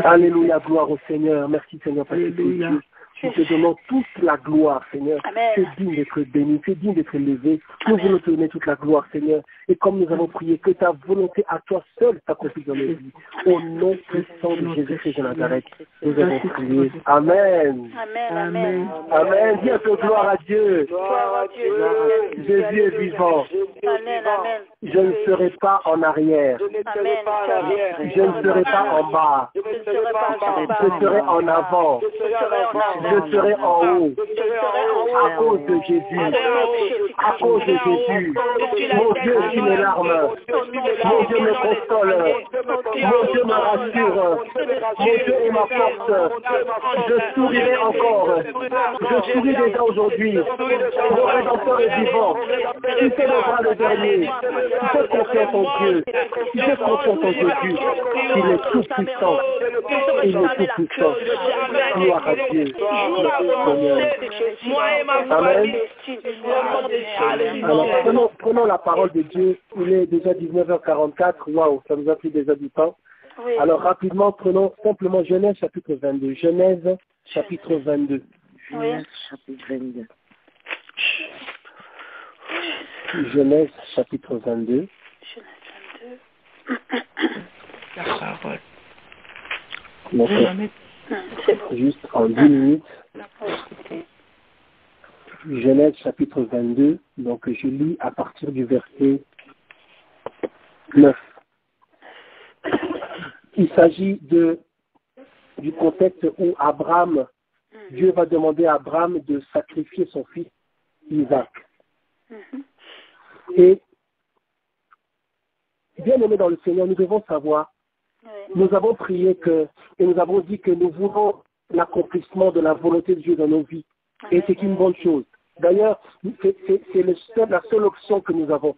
Alléluia, gloire au Seigneur. Merci Seigneur parce que tu es Dieu. Nous te donnons toute la gloire, Seigneur. Tu es digne d'être béni, tu es digne d'être élevé. Nous voulons te donner toute la gloire, Seigneur. Et comme nous avons prié, que ta volonté à toi seul s'accomplisse dans nos vies. Au nom puissant de Jésus-Christ de Nazareth, nous avons prié. Amen. Amen. Amen. Dis un peu gloire à Dieu. Jésus est vivant. Amen. Je ne serai pas en arrière. Je ne serai pas en bas. Je serai en avant. Je serai en haut. À cause de Jésus. À cause de Jésus. Mon Dieu est mes larmes. Mon Dieu me console. Mon Dieu me rassure. Mon Dieu est ma force. Je sourirai encore. Je souris déjà aujourd'hui. Mon Rédempteur est vivant. Il célébrera le dernier. J'ai confiance en Dieu. J'ai confiance en Jésus. Il est tout puissant. Il est tout puissant. Gloire à Dieu. Amen. Alors, prenons la parole de Dieu. Il est déjà 19h44. Waouh, ça nous a pris déjà du temps. Oui. Alors, rapidement, prenons simplement Genèse chapitre 22. Genèse chapitre 22. Oui. Chapitre 22. Genèse chapitre 22. Genèse 22. La parole. Donc, C'est bon. juste en 10 minutes. Genèse chapitre 22. Donc, je lis à partir du verset 9. Il s'agit du contexte où Abraham, Dieu va demander à Abraham de sacrifier son fils Isaac. Et, bien aimé dans le Seigneur, nous devons savoir, nous avons prié et nous avons dit que nous voulons l'accomplissement de la volonté de Dieu dans nos vies. Et c'est une bonne chose. D'ailleurs, c'est la seule option que nous avons.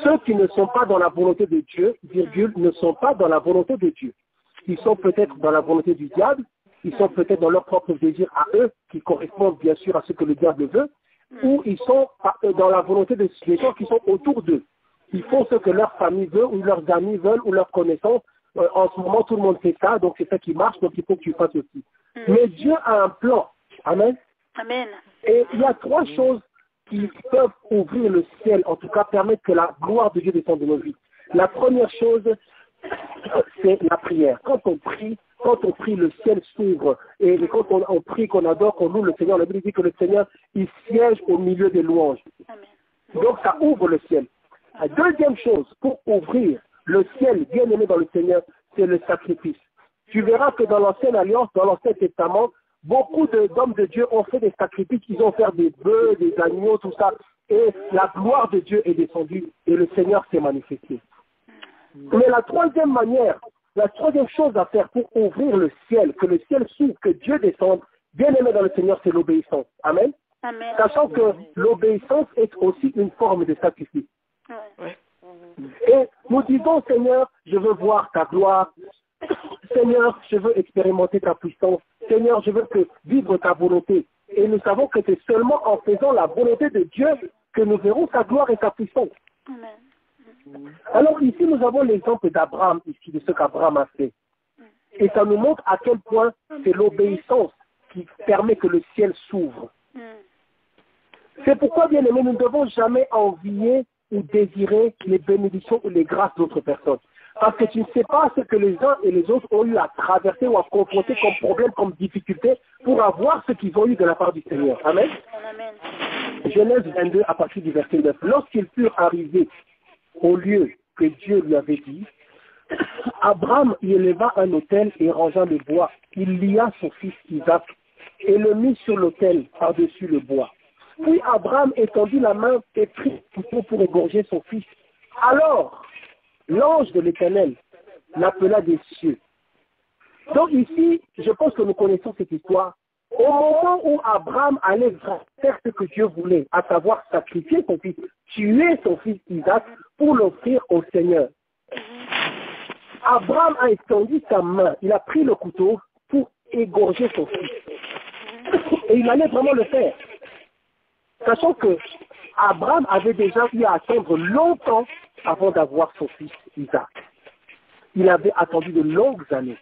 Ceux qui ne sont pas dans la volonté de Dieu, virgule, ne sont pas dans la volonté de Dieu. Ils sont peut-être dans la volonté du diable, ils sont peut-être dans leur propre désir à eux, qui correspondent bien sûr à ce que le diable veut, ou ils sont dans la volonté des gens qui sont autour d'eux. Ils font ce que leur famille veut, ou leurs amis veulent, ou leurs connaissances. En ce moment, tout le monde fait ça, donc c'est ça qui marche, donc il faut que tu fasses aussi. Mais Dieu a un plan. Amen. Amen. Et il y a 3 choses qui peuvent ouvrir le ciel, en tout cas permettre que la gloire de Dieu descende de nos vies. La première chose, c'est la prière. Quand on prie, le ciel s'ouvre. Et quand on prie, qu'on adore, qu'on loue le Seigneur, la Bible dit que le Seigneur, il siège au milieu des louanges. Amen. Donc ça ouvre le ciel. La deuxième chose, pour ouvrir le ciel, bien aimé dans le Seigneur, c'est le sacrifice. Tu verras que dans l'Ancienne Alliance, dans l'Ancien Testament, beaucoup d'hommes de Dieu ont fait des sacrifices, ils ont fait des bœufs, des agneaux, tout ça. Et la gloire de Dieu est descendue et le Seigneur s'est manifesté. Mais la troisième chose à faire pour ouvrir le ciel, que le ciel s'ouvre, que Dieu descende, bien aimé dans le Seigneur, c'est l'obéissance. Amen. Amen. Sachant que l'obéissance est aussi une forme de sacrifice. Ouais. Et nous disons, Seigneur, je veux voir ta gloire. Seigneur, je veux expérimenter ta puissance. Seigneur, je veux vivre ta volonté. Et nous savons que c'est seulement en faisant la volonté de Dieu que nous verrons sa gloire et sa puissance. Amen. Alors ici, nous avons l'exemple d'Abraham, ici, de ce qu'Abraham a fait. Et ça nous montre à quel point c'est l'obéissance qui permet que le ciel s'ouvre. C'est pourquoi, bien aimé, nous ne devons jamais envier ou désirer les bénédictions ou les grâces d'autres personnes. Parce que tu ne sais pas ce que les uns et les autres ont eu à traverser ou à confronter comme problème, comme difficulté, pour avoir ce qu'ils ont eu de la part du Seigneur. Amen. Amen. Genèse 22, à partir du verset 9. Lorsqu'ils furent arrivés au lieu que Dieu lui avait dit, Abraham y éleva un autel et rangea le bois. Il lia son fils Isaac et le mit sur l'autel par-dessus le bois. Puis Abraham étendit la main et prit le couteau pour égorger son fils. Alors, l'ange de l'Éternel l'appela des cieux. Donc ici, je pense que nous connaissons cette histoire. Au moment où Abraham allait faire ce que Dieu voulait, à savoir sacrifier son fils, tuer son fils Isaac pour l'offrir au Seigneur, Abraham a étendu sa main, il a pris le couteau pour égorger son fils. Et il allait vraiment le faire. Sachant que Abraham avait déjà eu à attendre longtemps avant d'avoir son fils Isaac. Il avait attendu de longues années.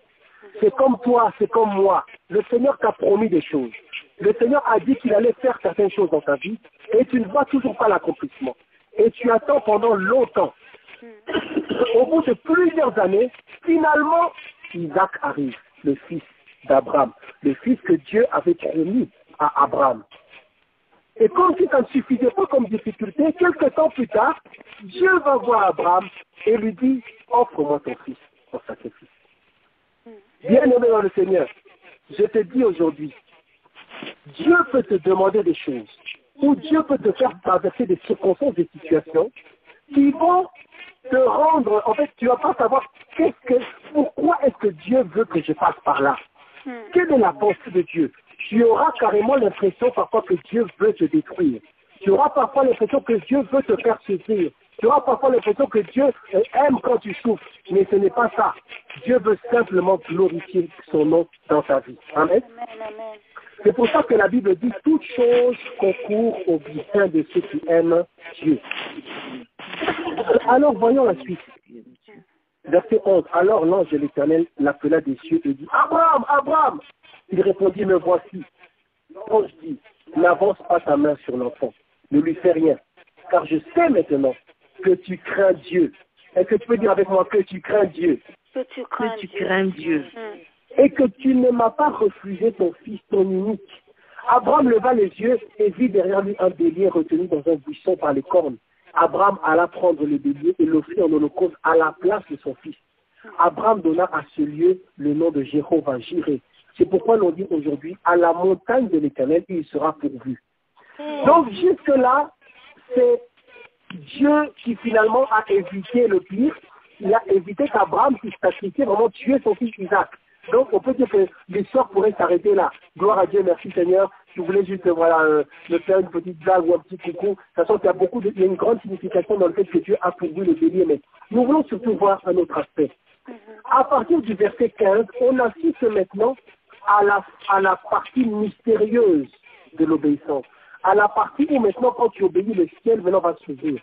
C'est comme toi, c'est comme moi. Le Seigneur t'a promis des choses. Le Seigneur a dit qu'il allait faire certaines choses dans ta vie et tu ne vois toujours pas l'accomplissement. Et tu attends pendant longtemps. Au bout de plusieurs années, finalement, Isaac arrive, le fils d'Abraham, le fils que Dieu avait promis à Abraham. Et comme si ça ne suffisait pas comme difficulté, quelques temps plus tard, Dieu va voir Abraham et lui dit, offre-moi ton fils en sacrifice. Bien-aimé dans le Seigneur, je te dis aujourd'hui, Dieu peut te demander des choses, ou Dieu peut te faire traverser des circonstances, des situations, qui vont te rendre, en fait, tu ne vas pas savoir pourquoi est-ce que Dieu veut que je passe par là. Quelle est la pensée de Dieu? Tu auras carrément l'impression parfois que Dieu veut te détruire. Tu auras parfois l'impression que Dieu veut te faire souffrir. Tu auras parfois l'impression que Dieu aime quand tu souffres. Mais ce n'est pas ça. Dieu veut simplement glorifier son nom dans ta vie. Amen. C'est pour ça que la Bible dit toute chose concourt au bien de ceux qui aiment Dieu. Alors voyons la suite. Verset 11. Alors l'ange de l'Éternel l'appela des cieux et dit, Abraham, Abraham. Il répondit, me voici. L'ange dit, n'avance pas ta main sur l'enfant, ne lui fais rien, car je sais maintenant que tu crains Dieu. Est-ce que tu peux dire avec moi que tu crains Dieu? Que tu crains Dieu. Et que tu ne m'as pas refusé ton fils, ton unique. Abraham leva les yeux et vit derrière lui un bélier retenu dans un buisson par les cornes. Abraham alla prendre le bélier et l'offrit en holocauste à la place de son fils. Abraham donna à ce lieu le nom de Jéhovah Jireh. C'est pourquoi l'on dit aujourd'hui, à la montagne de l'Éternel, il sera pourvu. Donc jusque-là, c'est Dieu qui finalement a évité le pire. Il a évité qu'Abraham puisse sacrifier, vraiment tuer son fils Isaac. Donc on peut dire que l'histoire pourrait s'arrêter là. Gloire à Dieu, merci Seigneur. Je voulais juste me faire une petite blague ou un petit coucou. Sachant qu'il y a il y a une grande signification dans le fait que Dieu a pourvu le bélier. Mais nous voulons surtout voir un autre aspect. À partir du verset 15, on assiste maintenant à la partie mystérieuse de l'obéissance. À la partie où maintenant, quand tu obéis, le ciel maintenant va s'ouvrir.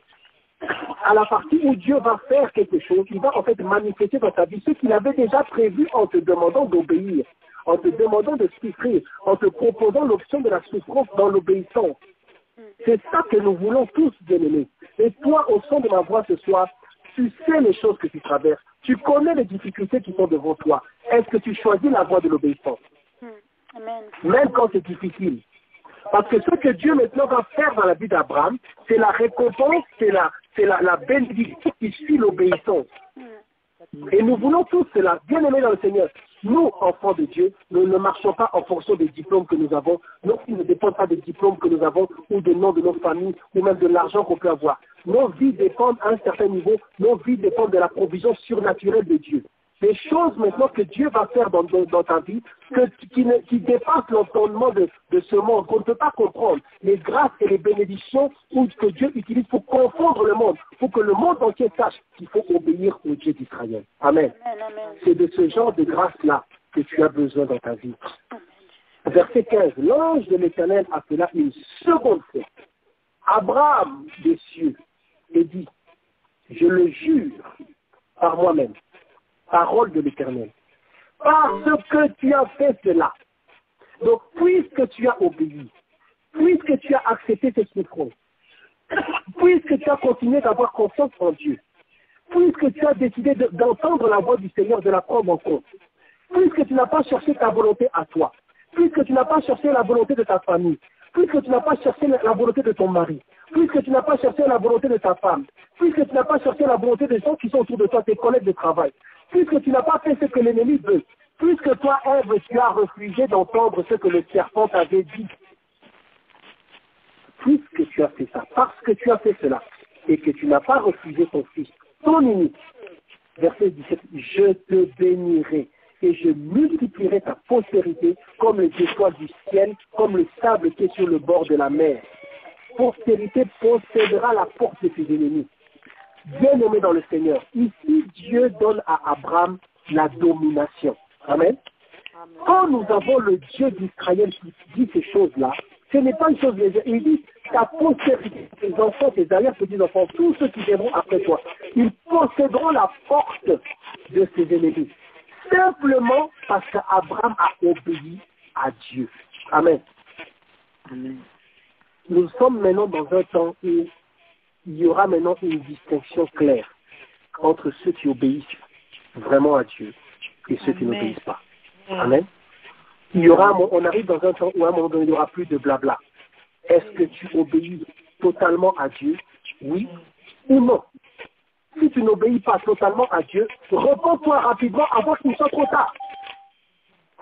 À la partie où Dieu va faire quelque chose, il va en fait manifester dans ta vie ce qu'il avait déjà prévu en te demandant d'obéir, en te demandant de souffrir, en te proposant l'option de la souffrance dans l'obéissance. C'est ça que nous voulons tous, bien-aimés. Et toi, au son de ma voix ce soir, tu sais les choses que tu traverses. Tu connais les difficultés qui sont devant toi. Est-ce que tu choisis la voie de l'obéissance? Même quand c'est difficile. Parce que ce que Dieu maintenant va faire dans la vie d'Abraham, c'est la récompense, c'est la bénédiction qui suit l'obéissance. Et nous voulons tous cela, bien aimés dans le Seigneur. Nous, enfants de Dieu, nous ne marchons pas en fonction des diplômes que nous avons. Nos vies ne dépendent pas des diplômes que nous avons ou des noms de nos familles ou même de l'argent qu'on peut avoir. Nos vies dépendent à un certain niveau, nos vies dépendent de la provision surnaturelle de Dieu. Les choses maintenant que Dieu va faire dans ta vie, qui dépassent l'entendement de ce monde, qu'on ne peut pas comprendre. Les grâces et les bénédictions que Dieu utilise pour confondre le monde, pour que le monde entier sache qu'il faut obéir au Dieu d'Israël. Amen. C'est de ce genre de grâce-là que tu as besoin dans ta vie. Verset 15. L'ange de l'Éternel appela une seconde fois Abraham des cieux et dit, je le jure par moi-même, parole de l'Éternel, parce que tu as fait cela. Donc, puisque tu as obéi, puisque tu as accepté cette souffrance, puisque tu as continué d'avoir confiance en Dieu, puisque tu as décidé d'entendre la voix du Seigneur, de la prendre en compte, puisque tu n'as pas cherché ta volonté à toi, puisque tu n'as pas cherché la volonté de ta famille, puisque tu n'as pas cherché la volonté de ton mari, puisque tu n'as pas cherché la volonté de ta femme, puisque tu n'as pas cherché la volonté des gens qui sont autour de toi, tes collègues de travail, puisque tu n'as pas fait ce que l'ennemi veut, puisque toi, Ève, tu as refusé d'entendre ce que le serpent t'avait dit, puisque tu as fait ça, parce que tu as fait cela, et que tu n'as pas refusé ton fils, ton unique, verset 17, je te bénirai et je multiplierai ta postérité comme les étoiles du ciel, comme le sable qui est sur le bord de la mer. Postérité possédera la porte de ses ennemis. Bien-aimé dans le Seigneur, ici Dieu donne à Abraham la domination. Amen. Quand nous avons le Dieu d'Israël qui dit ces choses-là, ce n'est pas une chose légère. Il dit, ta postérité, tes enfants, tes arrière-petits-enfants, tous ceux qui viendront après toi, ils posséderont la porte de ses ennemis. Simplement parce qu'Abraham a obéi à Dieu. Amen. Amen. Nous sommes maintenant dans un temps où il y aura maintenant une distinction claire entre ceux qui obéissent vraiment à Dieu et ceux qui n'obéissent pas. Amen. On arrive dans un temps où à un moment donné, il n'y aura plus de blabla. Est-ce que tu obéis totalement à Dieu? Oui ou non? Si tu n'obéis pas totalement à Dieu, repens-toi rapidement avant qu'il soit trop tard.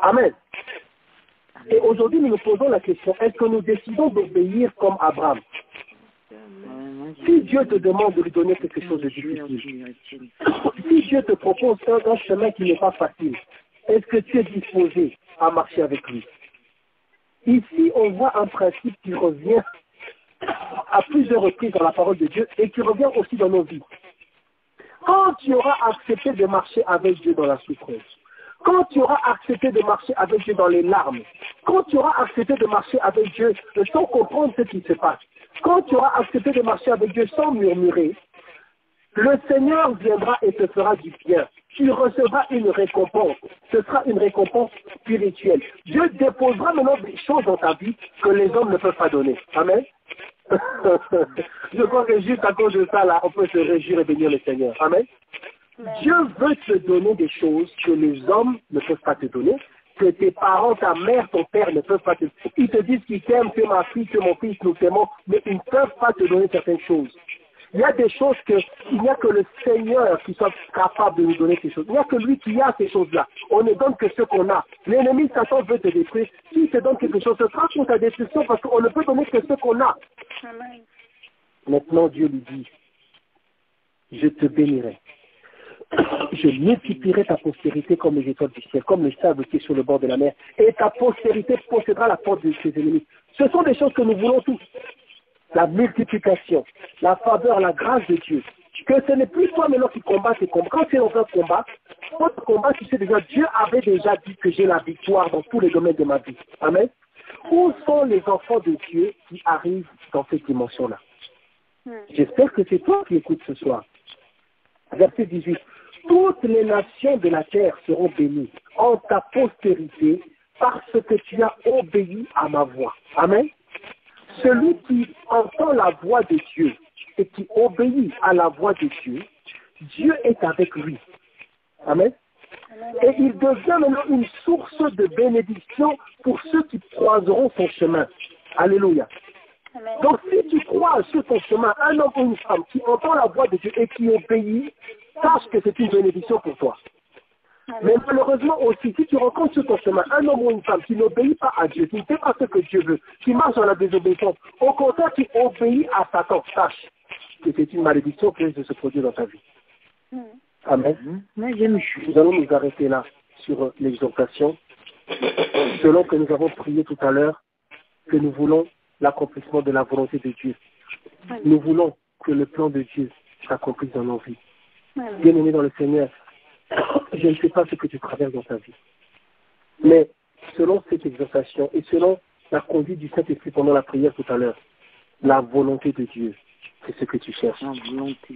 Amen. Et aujourd'hui, nous nous posons la question, est-ce que nous décidons d'obéir comme Abraham? Si Dieu te demande de lui donner quelque chose de difficile, si Dieu te propose un chemin qui n'est pas facile, est-ce que tu es disposé à marcher avec lui? Ici, on voit un principe qui revient à plusieurs reprises dans la parole de Dieu et qui revient aussi dans nos vies. Quand tu auras accepté de marcher avec Dieu dans la souffrance, quand tu auras accepté de marcher avec Dieu dans les larmes, quand tu auras accepté de marcher avec Dieu sans comprendre ce qui se passe, quand tu auras accepté de marcher avec Dieu sans murmurer, Le Seigneur viendra et te fera du bien. Tu recevras une récompense. Ce sera une récompense spirituelle. Dieu déposera maintenant des choses dans ta vie que les hommes ne peuvent pas donner. Amen. Je crois que juste à cause de ça, là, on peut se réjouir et bénir le Seigneur. Amen. Dieu veut te donner des choses que les hommes ne peuvent pas te donner, que tes parents, ta mère, ton père ne peuvent pas te donner. Ils te disent qu'ils t'aiment, que ma fille, que mon fils, nous t'aimons, mais ils ne peuvent pas te donner certaines choses. Il y a des choses il n'y a que le Seigneur qui soit capable de nous donner ces choses. Il n'y a que lui qui a ces choses-là. On ne donne que ce qu'on a. L'ennemi, Satan, veut te détruire. S'il te donne quelque chose, ce sera pour ta destruction parce qu'on ne peut donner que ce qu'on a. Amen. Maintenant, Dieu lui dit, je te bénirai. Je multiplierai ta postérité comme les étoiles du ciel, comme le sable qui est sur le bord de la mer. Et ta postérité possédera la porte de ses ennemis. Ce sont des choses que nous voulons tous. La multiplication, la faveur, la grâce de Dieu. Que ce n'est plus toi maintenant qui combats tes combats. Quand tu es dans un combat, votre combat, tu sais déjà, Dieu avait déjà dit que j'ai la victoire dans tous les domaines de ma vie. Amen. Où sont les enfants de Dieu qui arrivent dans cette dimension-là? J'espère que c'est toi qui écoutes ce soir. Verset 18. Toutes les nations de la terre seront bénies en ta postérité parce que tu as obéi à ma voix. Amen. Celui qui entend la voix de Dieu et qui obéit à la voix de Dieu, Dieu est avec lui. Amen. Et il devient maintenant une source de bénédiction pour ceux qui croiseront son chemin. Alléluia. Donc si tu crois sur ton chemin un homme ou une femme qui entend la voix de Dieu et qui obéit, sache que c'est une bénédiction pour toi. Mais malheureusement aussi, si tu rencontres sur ton chemin un homme ou une femme qui n'obéit pas à Dieu, qui ne fait pas ce que Dieu veut, qui marche dans la désobéissance, au contraire qui obéit à Satan, sache que c'est une malédiction qui risque de se produire dans ta vie. Amen. Nous allons nous arrêter là sur l'exhortation, selon que nous avons prié tout à l'heure, que nous voulons l'accomplissement de la volonté de Dieu. Nous voulons que le plan de Dieu s'accomplisse dans nos vies. Bien-aimés dans le Seigneur, je ne sais pas ce que tu traverses dans ta vie. Mais selon cette exhortation et selon la conduite du Saint-Esprit pendant la prière tout à l'heure, la volonté de Dieu, c'est ce que tu cherches.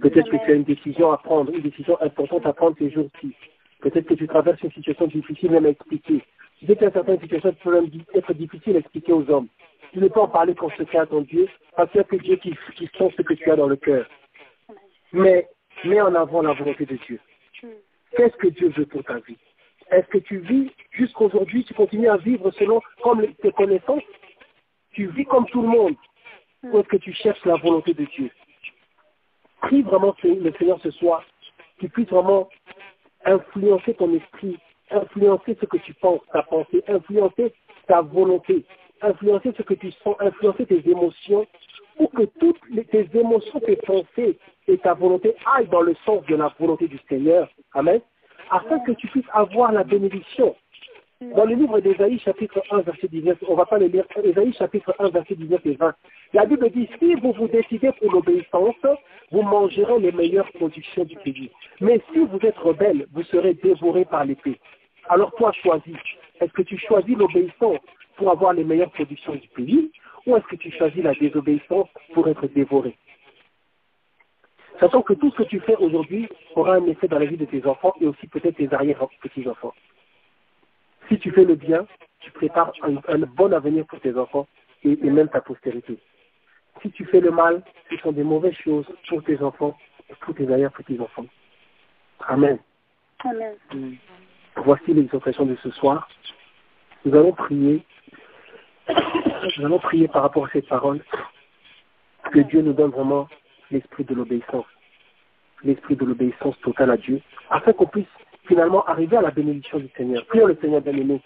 Peut-être que tu as une décision à prendre, une décision importante à prendre ces jours-ci. Peut-être que tu traverses une situation difficile même à expliquer. Tu sais qu'il y a certaines situations qui peuvent être difficiles à expliquer aux hommes. Tu ne peux pas en parler quand tu à ton Dieu, parce qu'il y a que Dieu qui sent ce que tu as dans le cœur. Mais mets en avant la volonté de Dieu. Qu'est-ce que Dieu veut pour ta vie? Est-ce que tu vis jusqu'aujourd'hui, tu continues à vivre selon comme tes connaissances? Tu vis comme tout le monde? Ou est-ce que tu cherches la volonté de Dieu? Prie vraiment que le Seigneur ce soir, qu'il puisse vraiment influencer ton esprit, influencer ce que tu penses, ta pensée, influencer ta volonté, influencer ce que tu sens, influencer tes émotions, pour que toutes tes émotions, tes pensées et ta volonté aillent dans le sens de la volonté du Seigneur. Amen. Afin que tu puisses avoir la bénédiction. Dans le livre d'Ésaïe, chapitre 1, verset 19, on ne va pas le lire, Ésaïe, chapitre 1, verset 19 et 20. La Bible dit, si vous vous décidez pour l'obéissance, vous mangerez les meilleures productions du pays. Mais si vous êtes rebelle, vous serez dévorés par l'épée. Alors toi, choisis. Est-ce que tu choisis l'obéissance pour avoir les meilleures productions du pays, ou est-ce que tu choisis la désobéissance pour être dévoré? Sachant que tout ce que tu fais aujourd'hui aura un effet dans la vie de tes enfants et aussi peut-être tes arrière-petits-enfants. Si tu fais le bien, tu prépares un bon avenir pour tes enfants et même ta postérité. Si tu fais le mal, ce sont des mauvaises choses pour tes enfants et pour tes arrière-petits-enfants. Amen. Amen. Voici l'exhortation de ce soir. Nous allons prier par rapport à cette parole, que Dieu nous donne vraiment l'esprit de l'obéissance totale à Dieu, afin qu'on puisse finalement arriver à la bénédiction du Seigneur. Prions le Seigneur bien-aimé.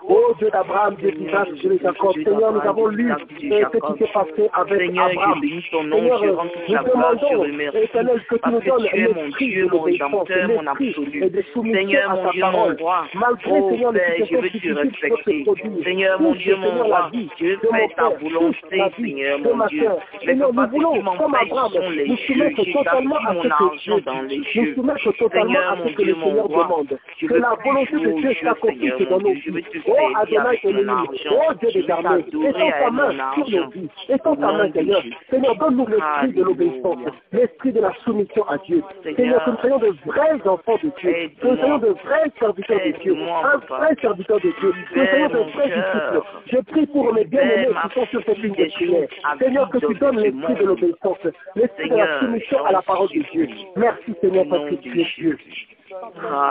Oh Dieu d'Abraham, Dieu d'Isaac, Dieu de Jacob, Seigneur, nous avons lu ce qui s'est passé avec Abraham. Seigneur, nous demandons, Éternel, que tu nous donnes l'esprit de l'obéissance, l'esprit de soumission à ta parole. Malgré, Seigneur, les situations difficiles qui peuvent se produire. Seigneur, mon Dieu, mon roi, Dieu fait ta volonté, Seigneur, mon Dieu. Mais nous voulons, comme Abraham, nous soumettre totalement à ce que Dieu dit. Nous soumettre totalement à ce que le Seigneur demande. Que la volonté de Dieu s'accomplisse dans nos vies. Oh Adonai Elohim, oh Dieu des armées, étends ta main sur nos vies, étends ta main Seigneur. Seigneur, donne-nous l'esprit de l'obéissance, l'esprit de la soumission à Dieu. Seigneur, que nous soyons de vrais enfants de Dieu, que nous soyons de vrais serviteurs de Dieu, un vrai serviteur de Dieu, que nous soyons de vrais disciples. Je prie pour mes bien-aimés qui sont sur cette ligne de prière. Seigneur, que tu donnes l'esprit de l'obéissance, l'esprit de la soumission à la parole de Dieu. Merci Seigneur parce que tu es Dieu.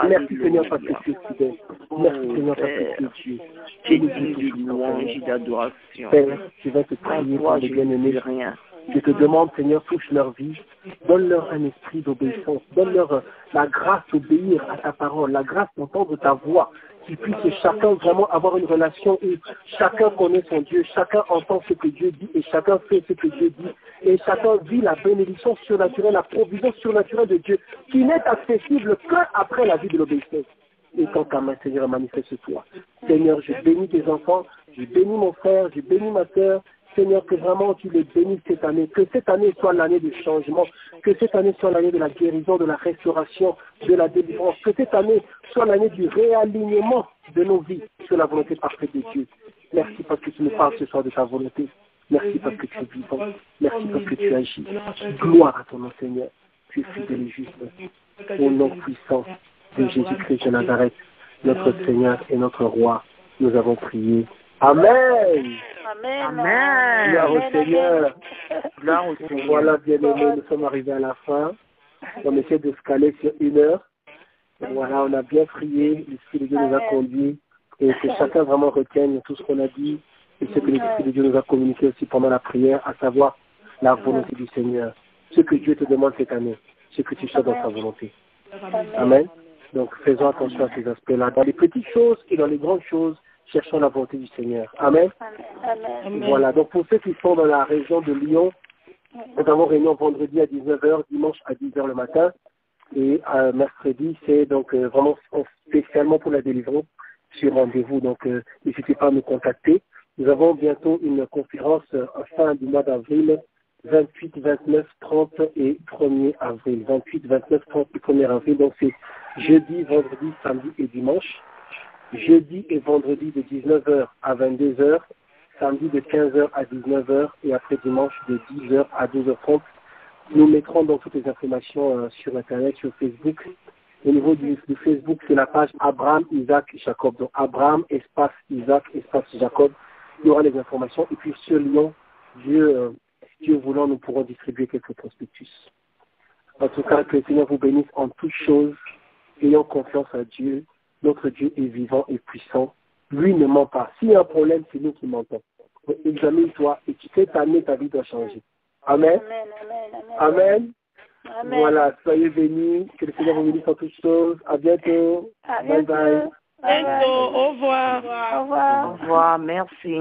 Merci Seigneur parce que tu es fidèle. Merci Seigneur parce que tu es Dieu. Tu es digne de louange et d'adoration. Père, je vais te prier pour les bien-aimés. Je te demande, Seigneur, touche leur vie, donne-leur un esprit d'obéissance, donne-leur la grâce d'obéir à ta parole, la grâce d'entendre ta voix, qu'ils puissent chacun vraiment avoir une relation où chacun connaît son Dieu, chacun entend ce que Dieu dit et chacun fait ce que Dieu dit et chacun vit la bénédiction surnaturelle, la provision surnaturelle de Dieu qui n'est accessible qu'après la vie de l'obéissance. Et quand ta main, Seigneur, manifeste-toi. Seigneur, je bénis tes enfants, je bénis mon frère, je bénis ma sœur. Seigneur, que vraiment tu les bénisses cette année, que cette année soit l'année du changement, que cette année soit l'année de la guérison, de la restauration, de la délivrance, que cette année soit l'année du réalignement de nos vies sur la volonté parfaite de Dieu. Merci parce que tu nous parles ce soir de ta volonté. Merci parce que tu es vivant. Merci parce que tu agis. Gloire à ton nom, Seigneur. Tu es fidèle et juste. Au nom puissant de Jésus-Christ de Nazareth, notre Seigneur et notre Roi, nous avons prié. Amen. Amen. Gloire au Seigneur. Gloire au Seigneur. Voilà, bien-aimés, nous sommes arrivés à la fin. On essaie de se caler sur 1 heure. Voilà, on a bien prié, l'Esprit de Dieu nous a conduits. Et que chacun vraiment retienne tout ce qu'on a dit et ce que l'Esprit de Dieu nous a communiqué aussi pendant la prière, à savoir la volonté du Seigneur. Ce que Dieu te demande cette année, ce que tu sois dans sa volonté. Amen. Donc faisons attention à ces aspects-là. Dans les petites choses et dans les grandes choses, cherchons la volonté du Seigneur. Amen. Amen. Voilà, donc pour ceux qui sont dans la région de Lyon, nous avons réunion vendredi à 19h, dimanche à 10h le matin. Et mercredi, c'est donc vraiment spécialement pour la délivrance sur rendez-vous. Donc n'hésitez pas à nous contacter. Nous avons bientôt une conférence fin du mois d'avril, 28, 29, 30 et 1er avril. 28, 29, 30 et 1er avril. Donc c'est jeudi, vendredi, samedi et dimanche. Jeudi et vendredi de 19h à 22h, samedi de 15h à 19h et après dimanche de 10h à 12h30. Nous mettrons donc toutes les informations sur Internet, sur Facebook. Au niveau du Facebook, c'est la page Abraham, Isaac, Jacob. Donc Abraham, espace Isaac, espace Jacob. Il y aura les informations. Et puis sur Lyon, Dieu voulant, nous pourrons distribuer quelques prospectus. En tout cas, que le Seigneur vous bénisse en toutes choses. Ayons confiance à Dieu. Notre Dieu est vivant et puissant. Lui ne ment pas. S'il y a un problème, c'est nous qui mentons. Examine-toi et cette année, ta vie doit changer. Amen. Amen. Amen. Voilà, soyez bénis. Que le Seigneur vous bénisse en toutes choses. À bientôt. Bye bye. Bientôt. Au revoir. Au revoir. Au revoir. Merci.